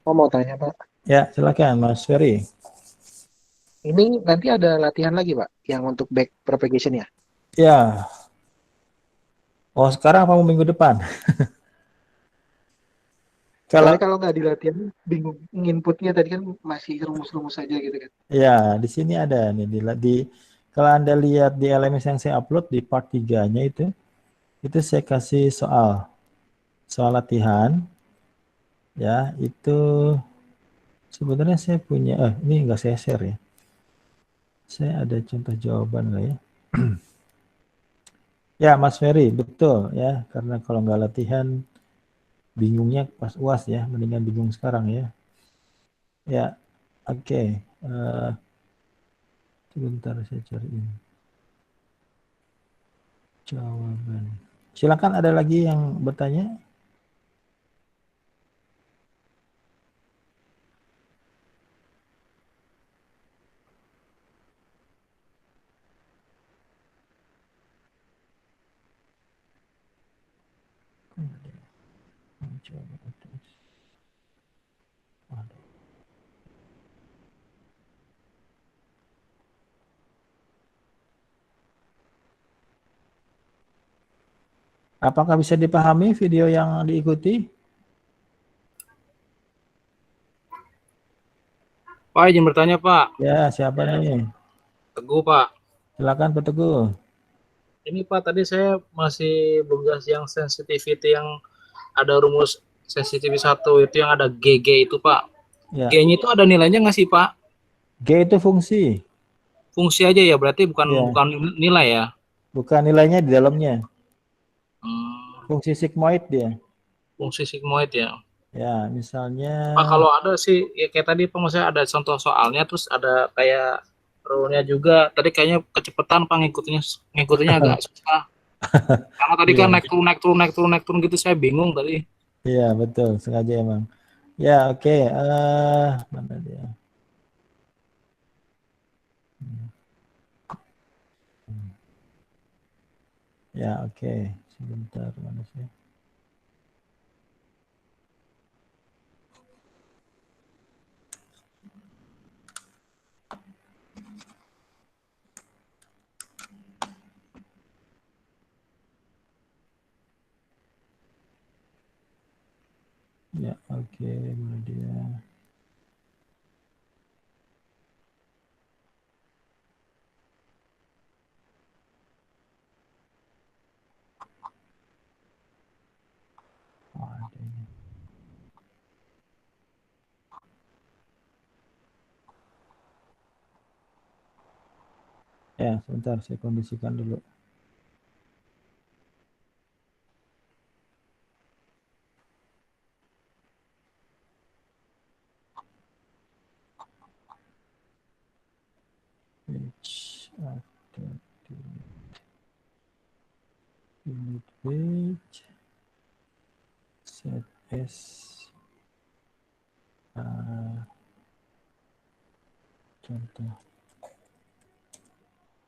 Speaker 3: Oh, mau tanya Pak,
Speaker 1: Ya, silakan Mas Ferry.
Speaker 3: ini nanti ada latihan lagi Pak, yang untuk back propagation ya?
Speaker 1: Ya, oh sekarang apa mau minggu depan? Kalau
Speaker 3: Soalnya kalau nggak dilatihan, bingung inputnya tadi kan masih rumus-rumus saja gitu kan.
Speaker 1: ya di sini ada nih kalau Anda lihat di LMS yang saya upload di part 3-nya itu saya kasih soal latihan ya, itu sebenarnya saya punya ini enggak saya share ya. Saya ada contoh jawaban nggak ya? Ya, Mas Ferry, betul ya. Karena kalau nggak latihan, bingungnya pas UAS ya. Mendingan bingung sekarang ya. Ya, oke. Sebentar saya cariin jawaban. Silakan ada lagi yang bertanya. Apakah bisa dipahami video yang diikuti?
Speaker 4: Pak, izin bertanya Pak.
Speaker 1: Ya, siapa nih?
Speaker 4: Teguh Pak.
Speaker 1: Silakan Pak Teguh.
Speaker 4: Ini Pak, tadi saya masih tugas yang sensitivity yang ada rumus sensitivity satu itu yang ada GG itu Pak.
Speaker 1: Ya,
Speaker 4: G-nya itu ada nilainya nggak sih Pak?
Speaker 1: G itu fungsi.
Speaker 4: Fungsi aja ya, berarti bukan
Speaker 1: Ya,
Speaker 4: bukan nilai ya.
Speaker 1: bukan nilainya di dalamnya.
Speaker 4: Hmm,
Speaker 1: Fungsi sigmoid dia.
Speaker 4: fungsi sigmoid ya.
Speaker 1: Ya, misalnya
Speaker 4: Pak, kalau ada sih ya kayak tadi Pak, maksudnya ada contoh soalnya terus ada kayak rule-nya juga. Tadi kayaknya kecepatan Pak ngikutinnya agak susah. Karena tadi kan
Speaker 1: iya,
Speaker 4: naik turun naik turun naik turun naik turun gitu saya bingung tadi.
Speaker 1: iya betul, sengaja emang. Ya, oke. Mana dia? Ya, oke. Sebentar, mana sih? Ya, oke, mana dia? Oh, ada ini. Ya, sebentar, saya kondisikan dulu. Page, update, unit page, set as, contoh,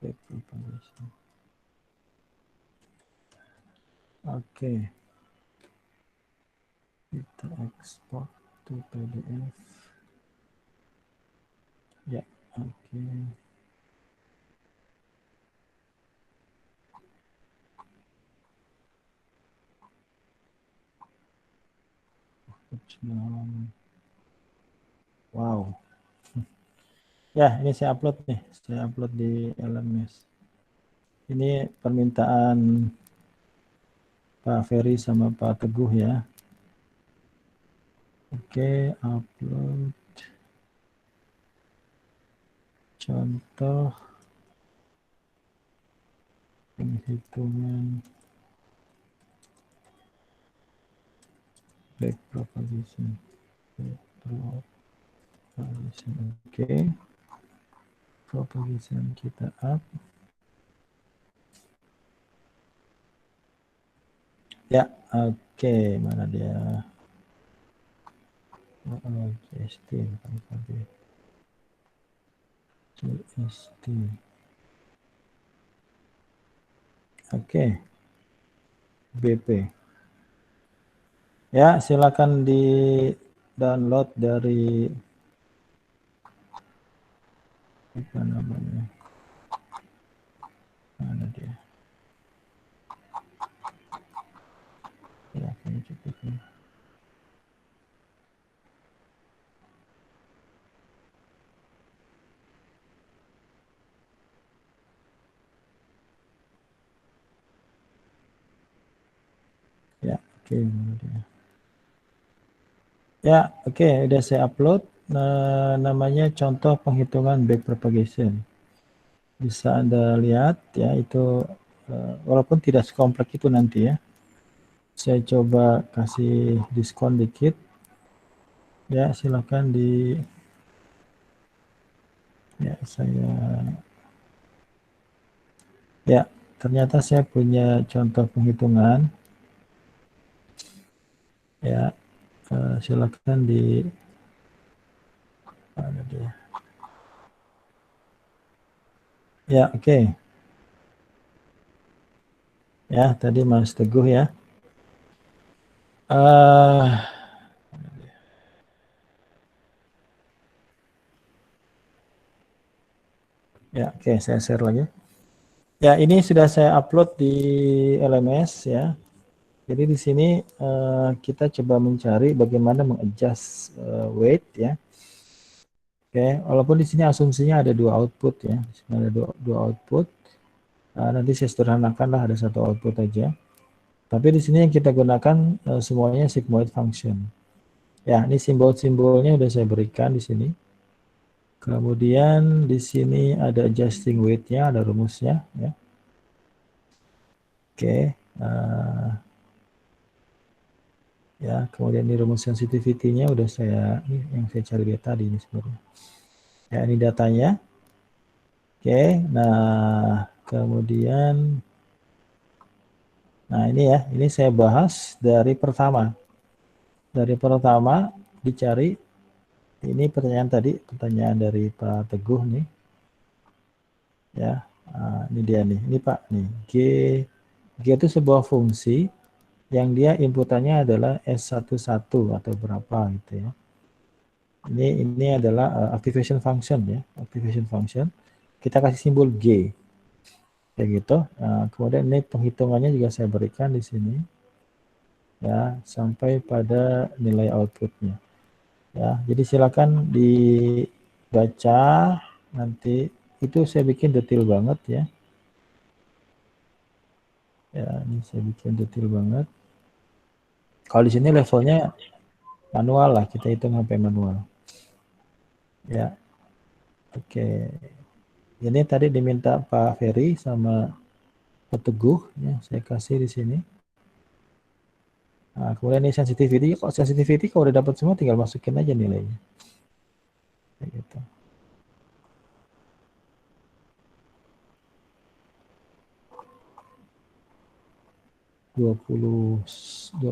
Speaker 1: back propagation. Oke, kita ekspor to PDF. Ya, oke. Wow. Ya, ini saya upload nih. Saya upload di LMS. Ini permintaan Pak Ferry sama Pak Teguh ya. Oke, upload contoh penghitungan back propagation. Back propagation. Oke, propagation kita up. Ya, oke, mana dia? GST, GST. Oke, BP. Ya, silakan download dari apa namanya? Mana dia? Ya, ini cukup ya. Ya, oke, mana dia? Ya, oke, udah saya upload. Namanya contoh penghitungan backpropagation. Bisa Anda lihat ya, itu walaupun tidak sekompleks itu nanti ya. Saya coba kasih diskon dikit. Ya, silakan di ya saya ya, ternyata saya punya contoh penghitungan. Ya, silakan di mana dia? Ya, oke. Ya, tadi Mas Teguh ya. Ya, oke, saya share lagi. Ya, ini sudah saya upload di LMS ya. Jadi di sini kita coba mencari bagaimana mengadjust weight ya. Oke, walaupun di sini asumsinya ada dua output ya. Di sini ada dua output. Nanti saya sederhanakan lah, ada satu output aja. Tapi di sini yang kita gunakan semuanya sigmoid function. Ya, ini simbol-simbolnya sudah saya berikan di sini. Kemudian di sini ada adjusting weight-nya, ada rumusnya ya. Oke. Ya, kemudian ini rumus sensitivity-nya udah saya ini yang saya cari dari tadi ini sebenarnya. Ya, ini datanya. Oke, nah kemudian nah ini ya, ini saya bahas dari pertama. Dari pertama dicari ini pertanyaan tadi, pertanyaan dari Pak Teguh nih. Ya, ini dia nih. Ini Pak nih. G itu sebuah fungsi yang dia inputannya adalah S11 atau berapa gitu ya. Ini adalah activation function ya, activation function. Kita kasih simbol G. Kayak gitu. Nah, kemudian ini penghitungannya juga saya berikan di sini. Ya, sampai pada nilai outputnya. Ya, jadi silakan dibaca nanti. Itu saya bikin detail banget ya. Ya, ini saya bikin detail banget. Kalau di sini levelnya manual lah, kita hitung sampai manual. Ya, oke. Ini tadi diminta Pak Ferry sama Pak Teguh, ya, saya kasih di sini. Nah, kemudian ini sensitivity, kalau udah dapat semua tinggal masukin aja nilainya. Kayak gitu.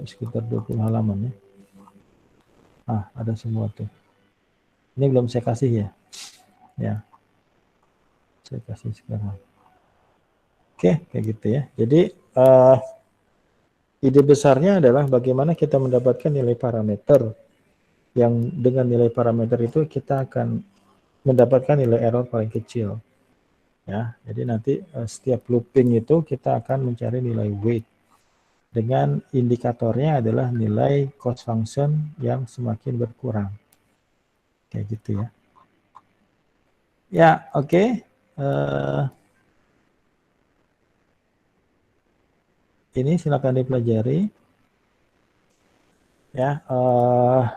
Speaker 1: Sekitar 20 halaman ya. Ada semua tuh. Ini belum saya kasih ya. Ya. Saya kasih sekarang. Oke, kayak gitu ya. Jadi ide besarnya adalah bagaimana kita mendapatkan nilai parameter yang dengan nilai parameter itu kita akan mendapatkan nilai error paling kecil. Ya, jadi nanti setiap looping itu kita akan mencari nilai weight dengan indikatornya adalah nilai cost function yang semakin berkurang. Kayak gitu ya. Ya, oke. Ini silakan dipelajari. Ya,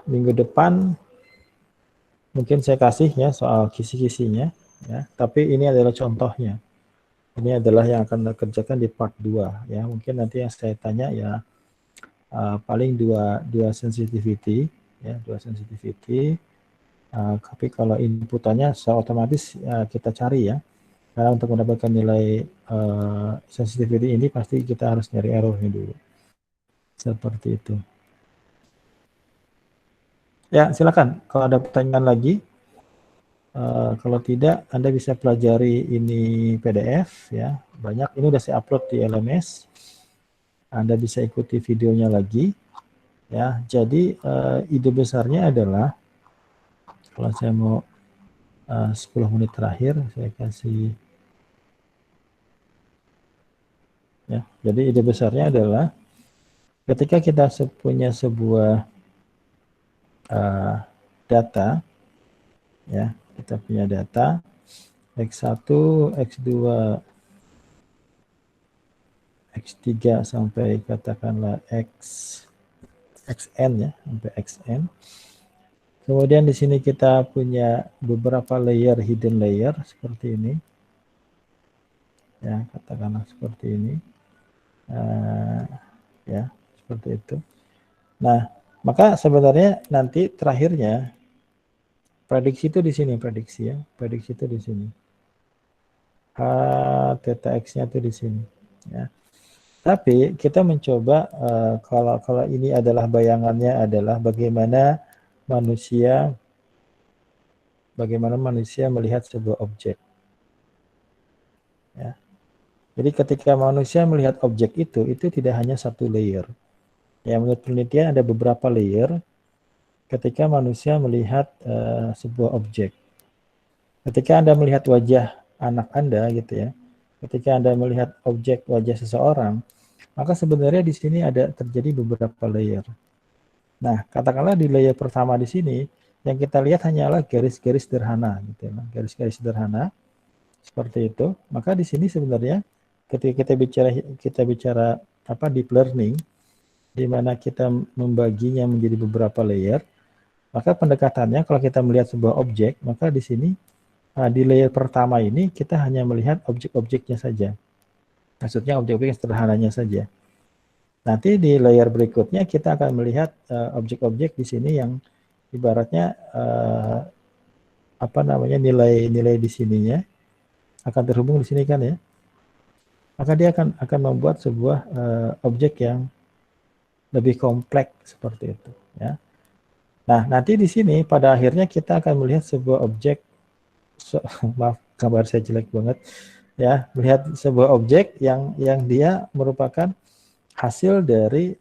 Speaker 1: minggu depan mungkin saya kasih ya soal kisi-kisinya. Ya, tapi ini adalah contohnya. Ini adalah yang akan dikerjakan di part 2 ya. Mungkin nanti yang saya tanya ya paling dua sensitivity ya, dua sensitivity. Tapi kalau inputannya secara otomatis kita cari ya. Karena untuk mendapatkan nilai sensitivity ini pasti kita harus nyari errornya dulu. Seperti itu. Ya, silakan. Kalau ada pertanyaan lagi. Kalau tidak, Anda bisa pelajari ini PDF ya, banyak. Ini udah saya upload di LMS. Anda bisa ikuti videonya lagi. Ya, jadi ide besarnya adalah kalau saya mau 10 menit terakhir saya kasih ya. Jadi ide besarnya adalah ketika kita punya sebuah data ya, kita punya data X1, X2, X3 sampai katakanlah XN ya, sampai XN. Kemudian di sini kita punya beberapa layer, hidden layer seperti ini. Ya, katakanlah seperti ini. Ya, seperti itu. Nah, maka sebenarnya nanti terakhirnya prediksi itu di sini, prediksi ya. Prediksi itu di sini. H, theta X-nya itu di sini. Ya. Tapi kita mencoba kalau ini adalah bayangannya adalah bagaimana manusia melihat sebuah objek. Ya. Jadi ketika manusia melihat objek itu tidak hanya satu layer. Ya, menurut penelitian ada beberapa layer ketika manusia melihat sebuah objek. Ketika Anda melihat wajah anak Anda gitu ya, ketika Anda melihat objek wajah seseorang, maka sebenarnya di sini ada terjadi beberapa layer. Nah, katakanlah di layer pertama di sini yang kita lihat hanyalah garis-garis sederhana gitu ya, garis-garis sederhana seperti itu. Maka di sini sebenarnya ketika kita bicara deep learning di mana kita membaginya menjadi beberapa layer, maka pendekatannya kalau kita melihat sebuah objek, maka di sini di layer pertama ini kita hanya melihat objek-objeknya saja. Maksudnya objek-objek yang sederhananya saja. Nanti di layer berikutnya kita akan melihat objek-objek di sini yang ibaratnya nilai-nilai di sininya akan terhubung di sini kan ya. Maka dia akan membuat sebuah objek yang lebih kompleks seperti itu ya. Nah, nanti di sini pada akhirnya kita akan melihat sebuah objek maaf gambar saya jelek banget ya, melihat sebuah objek yang dia merupakan hasil dari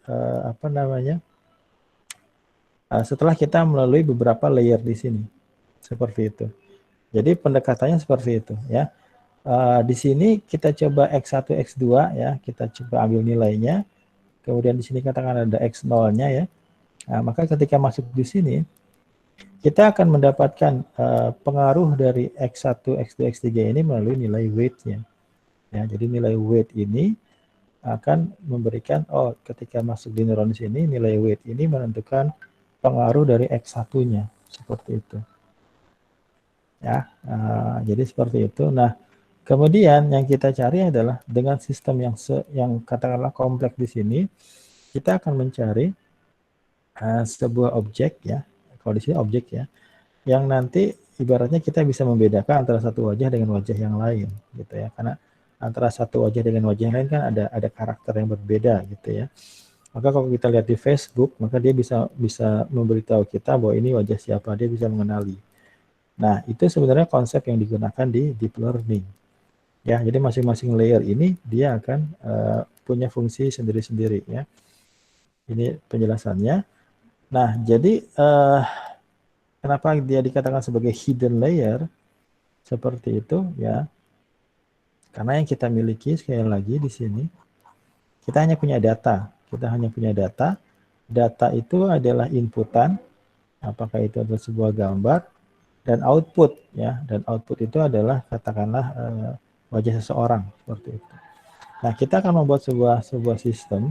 Speaker 1: setelah kita melalui beberapa layer di sini seperti itu. Jadi pendekatannya seperti itu ya. Di sini kita coba X1, X2 ya, kita coba ambil nilainya. Kemudian di sini katakan ada X0-nya ya. Nah, maka ketika masuk di sini kita akan mendapatkan pengaruh dari X1, X2, X3 ini melalui nilai weight-nya. Ya, jadi nilai weight ini akan memberikan, ketika masuk di neuron di sini, nilai weight ini menentukan pengaruh dari X1-nya. Seperti itu. Ya, jadi seperti itu. Nah, kemudian yang kita cari adalah dengan sistem yang katakanlah kompleks di sini, kita akan mencari sebuah objek ya. Kalau di sini objek ya, yang nanti ibaratnya kita bisa membedakan antara satu wajah dengan wajah yang lain gitu ya, karena antara satu wajah dengan wajah yang lain kan ada karakter yang berbeda gitu ya. Maka kalau kita lihat di Facebook, maka dia bisa memberitahu kita bahwa ini wajah siapa, dia bisa mengenali. Nah, itu sebenarnya konsep yang digunakan di deep learning ya. Jadi masing-masing layer ini dia akan punya fungsi sendiri-sendiri ya. Ini penjelasannya. Nah, jadi kenapa dia dikatakan sebagai hidden layer seperti itu ya? Karena yang kita miliki sekali lagi di sini kita hanya punya data. Kita hanya punya data. Data itu adalah inputan, apakah itu adalah sebuah gambar dan output ya. Dan output itu adalah katakanlah wajah seseorang seperti itu. Nah, kita akan membuat sebuah sistem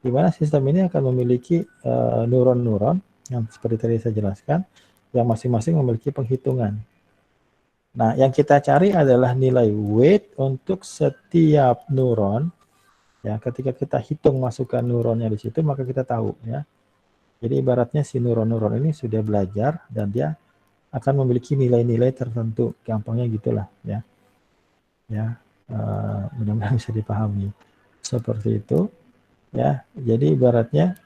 Speaker 1: di mana sistem ini akan memiliki neuron-neuron yang seperti tadi saya jelaskan, yang masing-masing memiliki penghitungan. Nah, yang kita cari adalah nilai weight untuk setiap neuron. Ya, ketika kita hitung masukkan neuronnya di situ, maka kita tahu ya. Jadi ibaratnya si neuron-neuron ini sudah belajar dan dia akan memiliki nilai-nilai tertentu. Gampangnya gitulah ya. Ya, mudah-mudahan bisa dipahami. Seperti itu. Ya, jadi ibaratnya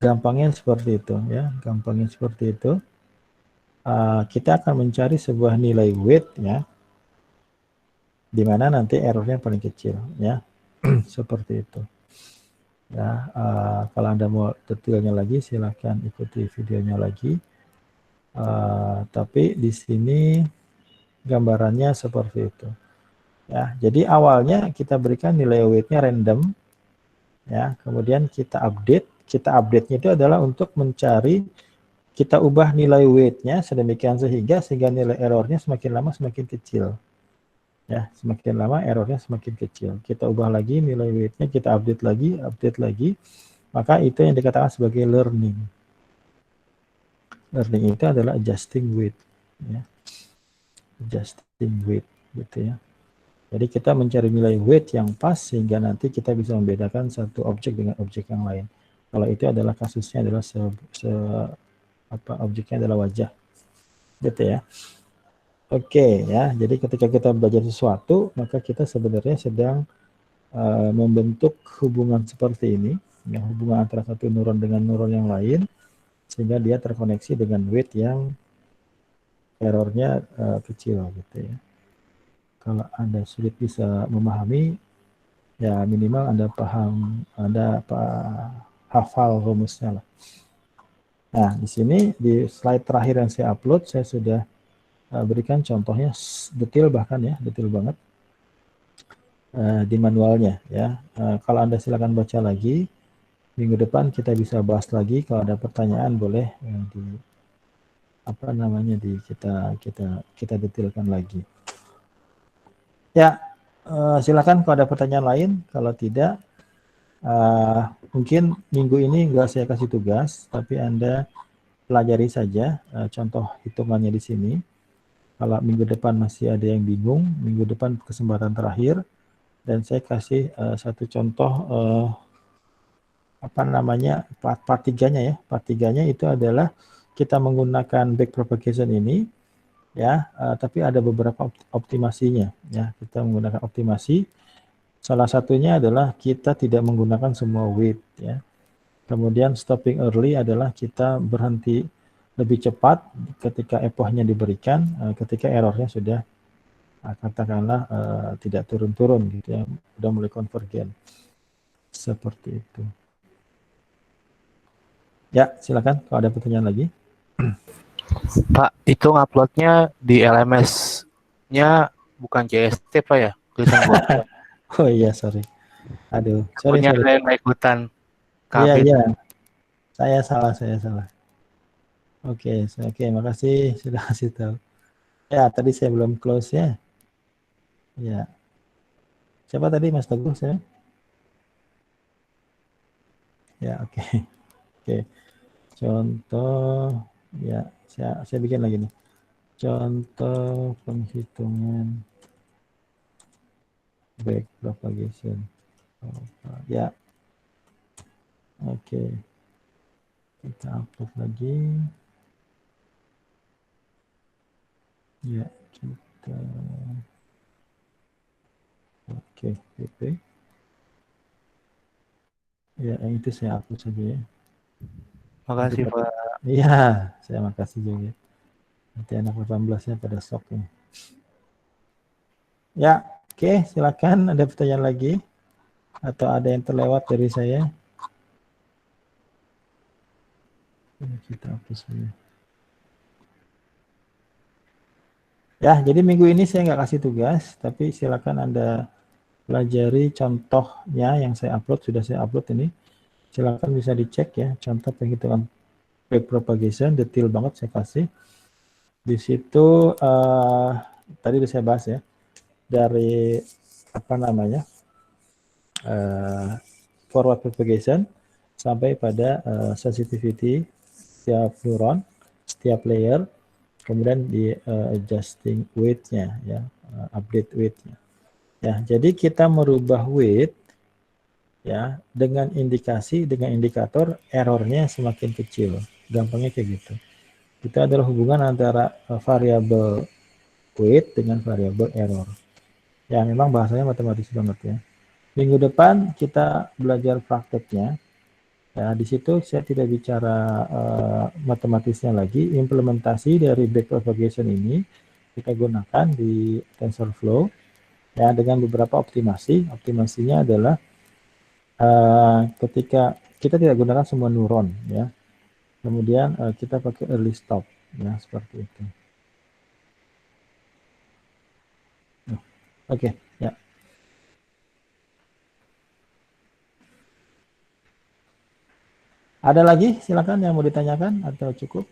Speaker 1: gampangnya seperti itu ya, gampangnya seperti itu. Kita akan mencari sebuah nilai weight ya, di mana nanti errornya paling kecil ya. Seperti itu. Ya, kalau Anda mau detailnya lagi, silahkan ikuti videonya lagi. Tapi di sini gambarannya seperti itu. Ya, jadi awalnya kita berikan nilai weight-nya random, ya, kemudian kita update. Kita update-nya itu adalah untuk mencari, kita ubah nilai weight-nya sedemikian sehingga nilai error-nya semakin lama semakin kecil. Ya, semakin lama error-nya semakin kecil. Kita ubah lagi nilai weight-nya, kita update lagi, maka itu yang dikatakan sebagai learning. Learning itu adalah adjusting weight, ya. Adjusting weight, gitu ya. Jadi kita mencari nilai weight yang pas sehingga nanti kita bisa membedakan satu objek dengan objek yang lain. Kalau itu adalah kasusnya adalah objeknya adalah wajah, gitu ya. Oke, ya. Jadi ketika kita belajar sesuatu, maka kita sebenarnya sedang membentuk hubungan seperti ini, ya, hubungan antara satu neuron dengan neuron yang lain, sehingga dia terkoneksi dengan weight yang errornya kecil, gitu ya. Kalau Anda sulit bisa memahami, ya minimal Anda paham, Anda hafal rumusnya lah. Nah, di sini di slide terakhir yang saya upload, saya sudah berikan contohnya detail, bahkan ya, detail banget di manualnya, ya. Kalau Anda silakan baca lagi. Minggu depan kita bisa bahas lagi. Kalau ada pertanyaan boleh kita detailkan lagi. Ya, silakan kalau ada pertanyaan lain. Kalau tidak, mungkin minggu ini nggak saya kasih tugas, tapi Anda pelajari saja contoh hitungannya di sini. Kalau minggu depan masih ada yang bingung, minggu depan kesempatan terakhir, dan saya kasih satu contoh part 3-nya ya. Part 3-nya itu adalah kita menggunakan backpropagation ini, ya, tapi ada beberapa optimasinya, ya. Kita menggunakan optimasi. Salah satunya adalah kita tidak menggunakan semua weight, ya. Kemudian stopping early adalah kita berhenti lebih cepat ketika epochnya diberikan, ketika errornya sudah katakanlah tidak turun-turun, gitu ya, sudah mulai konvergen. Seperti itu. Ya, silakan kalau ada pertanyaan lagi.
Speaker 5: Pak, itu nguploadnya di LMS-nya bukan JST, Pak, ya? Tulisan gua.
Speaker 1: Oh iya, sorry. Aduh, sorry.
Speaker 5: Ada yang ikutan.
Speaker 1: Iya. Saya salah. Oke, makasih sudah kasih tahu. Ya, tadi saya belum close ya. Ya. Siapa tadi, Mas Teguh? Saya? Ya, oke. Oke. Contoh, ya, saya bikin lagi nih. Contoh penghitungan backpropagation. Ya. Oke. Kita upload lagi. Ya, kita. Oke, PP. Ya, yang itu saya hapus saja ya.
Speaker 5: Makasih, Pak.
Speaker 1: Iya, saya makasih juga. Nanti anak 18-nya pada shock ya. Ya, oke, silakan. Ada pertanyaan lagi? Atau ada yang terlewat dari saya? Kita hapus saja. Ya, jadi minggu ini saya nggak kasih tugas, tapi silakan Anda pelajari contohnya yang saya upload, sudah saya upload ini. Silakan bisa dicek ya, contoh penghitungan backpropagation, detail banget saya kasih. Di situ tadi sudah saya bahas ya, dari forward propagation sampai pada sensitivity setiap neuron, setiap layer, kemudian di adjusting weight-nya ya, update weight-nya. Ya, jadi kita merubah weight ya dengan indikator errornya semakin kecil. Gampangnya kayak gitu. Itu adalah hubungan antara variabel weight dengan variabel error. Ya, memang bahasanya matematis banget ya. Minggu depan kita belajar prakteknya. Ya, di situ saya tidak bicara matematisnya lagi. Implementasi dari backpropagation ini kita gunakan di TensorFlow. ya, dengan beberapa optimasi. Optimasinya adalah ketika kita tidak gunakan semua neuron, ya, kemudian kita pakai early stop, ya, seperti itu. Oke, ya. Ada lagi? Silakan yang mau ditanyakan atau cukup?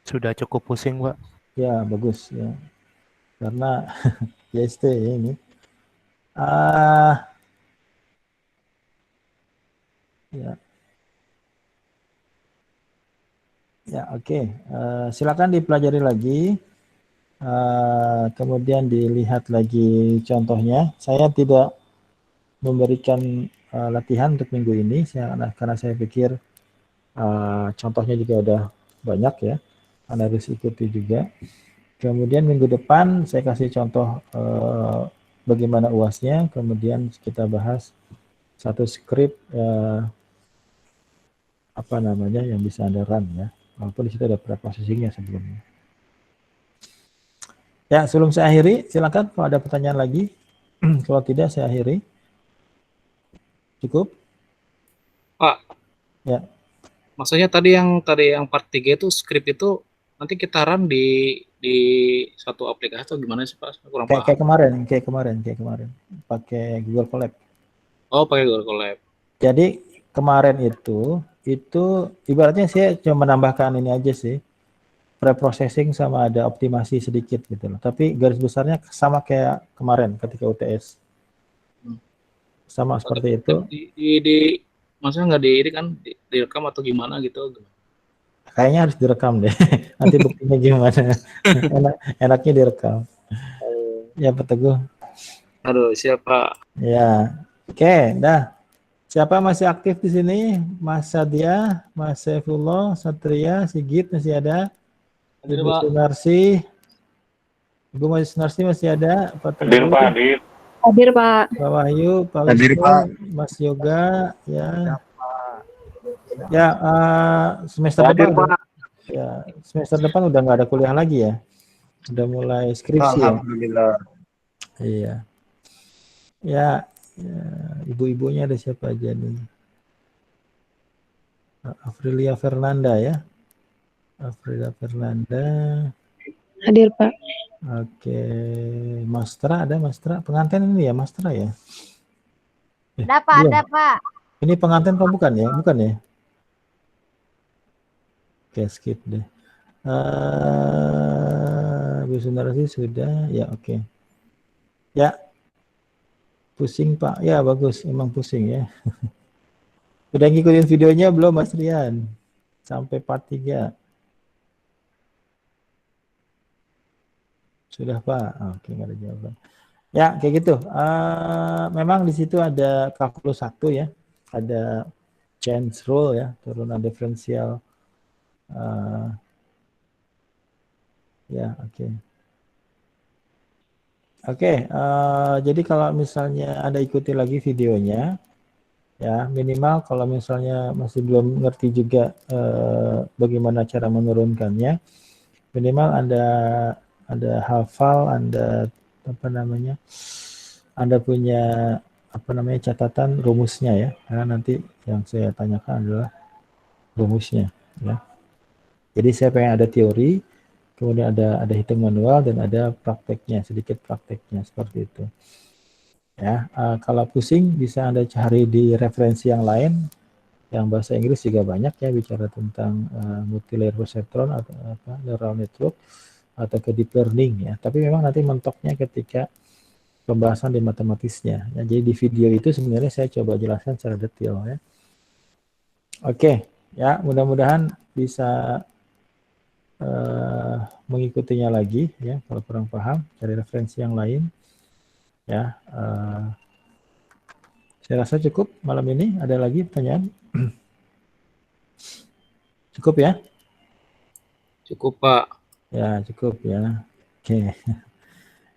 Speaker 5: Sudah cukup pusing, Pak.
Speaker 1: Ya, bagus ya. Karena YST ini. Ya. Ya, oke. Silakan dipelajari lagi. Kemudian dilihat lagi contohnya. Saya tidak memberikan latihan untuk minggu ini karena saya pikir contohnya juga udah banyak ya. Anda harus ikuti juga. Kemudian minggu depan saya kasih contoh bagaimana UAS-nya. Kemudian kita bahas satu skrip apa namanya yang bisa Anda run ya. Walaupun di situ ada pre-processing-nya sebelumnya. Ya, sebelum saya akhiri, silakan kalau ada pertanyaan lagi. Kalau tidak, saya akhiri. Cukup?
Speaker 4: Pak.
Speaker 1: Ya.
Speaker 4: Maksudnya tadi yang part 3 itu skrip itu nanti kita run di satu aplikasi atau gimana sih Pak? Kurang paham.
Speaker 1: Kayak kemarin. Pakai Google Colab.
Speaker 4: Oh, pakai Google Colab.
Speaker 1: Jadi kemarin itu ibaratnya saya cuma menambahkan ini aja sih. Pre-processing sama ada optimasi sedikit gitu loh. Tapi garis besarnya sama kayak kemarin ketika UTS. Sama seperti itu.
Speaker 4: Maksudnya nggak ini kan direkam atau gimana gitu?
Speaker 1: Kayaknya harus direkam deh. Nanti buktinya gimana. Enaknya direkam. Ya, Pak Teguh.
Speaker 4: Aduh, siapa?
Speaker 1: Ya. Oke, dah. Siapa masih aktif di sini? Mas Sadia, Mas Saifullah, Satria, Sigit masih ada? Ibu Sunarsi. Ibu Sunarsi masih ada?
Speaker 2: Hadir, Pak, hadir.
Speaker 6: Hadir, Pak.
Speaker 1: Pak Wahyu, Pak
Speaker 2: Hadir,
Speaker 1: Wisnu,
Speaker 2: Pak.
Speaker 1: Mas Yoga, ya. Ya, semester
Speaker 2: Hadir,
Speaker 1: depan.
Speaker 2: Pak.
Speaker 1: Ya, semester depan udah nggak ada kuliah lagi ya. Udah mulai skripsi ya.
Speaker 2: Alhamdulillah.
Speaker 1: Iya. Ya, ibu-ibunya ada siapa aja nih? Afrilia Fernanda ya. Afrilia Fernanda.
Speaker 6: Hadir, Pak.
Speaker 1: Oke, Mastra ada Mastra. Pengantin ini ya Mastra ya?
Speaker 7: Ada Pak,
Speaker 1: belum.
Speaker 7: ada Pak.
Speaker 1: Ini pengantin apa bukan ya? Bukan ya? Oke, skip deh. Bu Sunarsi sudah, ya oke. Ya, pusing Pak. Ya bagus, emang pusing ya. Udah ngikutin videonya belum Mas Rian? Sampai part 3. Sudah Pak? Oke, nggak ada jawaban. Ya, kayak gitu. Memang di situ ada kalkulus 1 ya. Ada change rule ya, turunan diferensial. Ya, oke. Oke, jadi kalau misalnya Anda ikuti lagi videonya, ya minimal kalau misalnya masih belum ngerti juga bagaimana cara menurunkannya, minimal Anda hafal, Anda Anda punya catatan rumusnya ya, karena nanti yang saya tanyakan adalah rumusnya ya. Jadi saya pengen ada teori, kemudian ada hitung manual dan ada prakteknya, sedikit prakteknya seperti itu. Ya, kalau pusing bisa Anda cari di referensi yang lain, yang bahasa Inggris juga banyak ya bicara tentang multilayer perceptron atau neural network atau ke deep learning ya. Tapi memang nanti mentoknya ketika pembahasan di matematisnya. Ya, jadi di video itu sebenarnya saya coba jelaskan secara detail ya. Oke, ya mudah-mudahan bisa mengikutinya lagi ya. Kalau kurang paham, cari referensi yang lain ya. Saya rasa cukup malam ini. Ada lagi pertanyaan? Cukup ya?
Speaker 4: Cukup Pak.
Speaker 1: Ya cukup ya. Oke.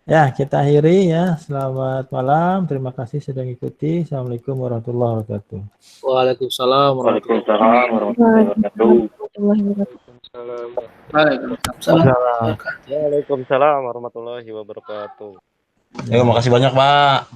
Speaker 1: Ya kita akhiri ya. Selamat malam. Terima kasih sudah mengikuti. Assalamualaikum warahmatullahi wabarakatuh.
Speaker 4: Waalaikumsalam warahmatullahi
Speaker 2: Waalaikumsalam warahmatullahi wabarakatuh.
Speaker 6: Warahmatullahi wabarakatuh.
Speaker 4: Waalaikumsalam.
Speaker 5: Waalaikumsalam.
Speaker 2: Waalaikumsalam warahmatullahi wabarakatuh.
Speaker 8: Ya, makasih banyak, Pak.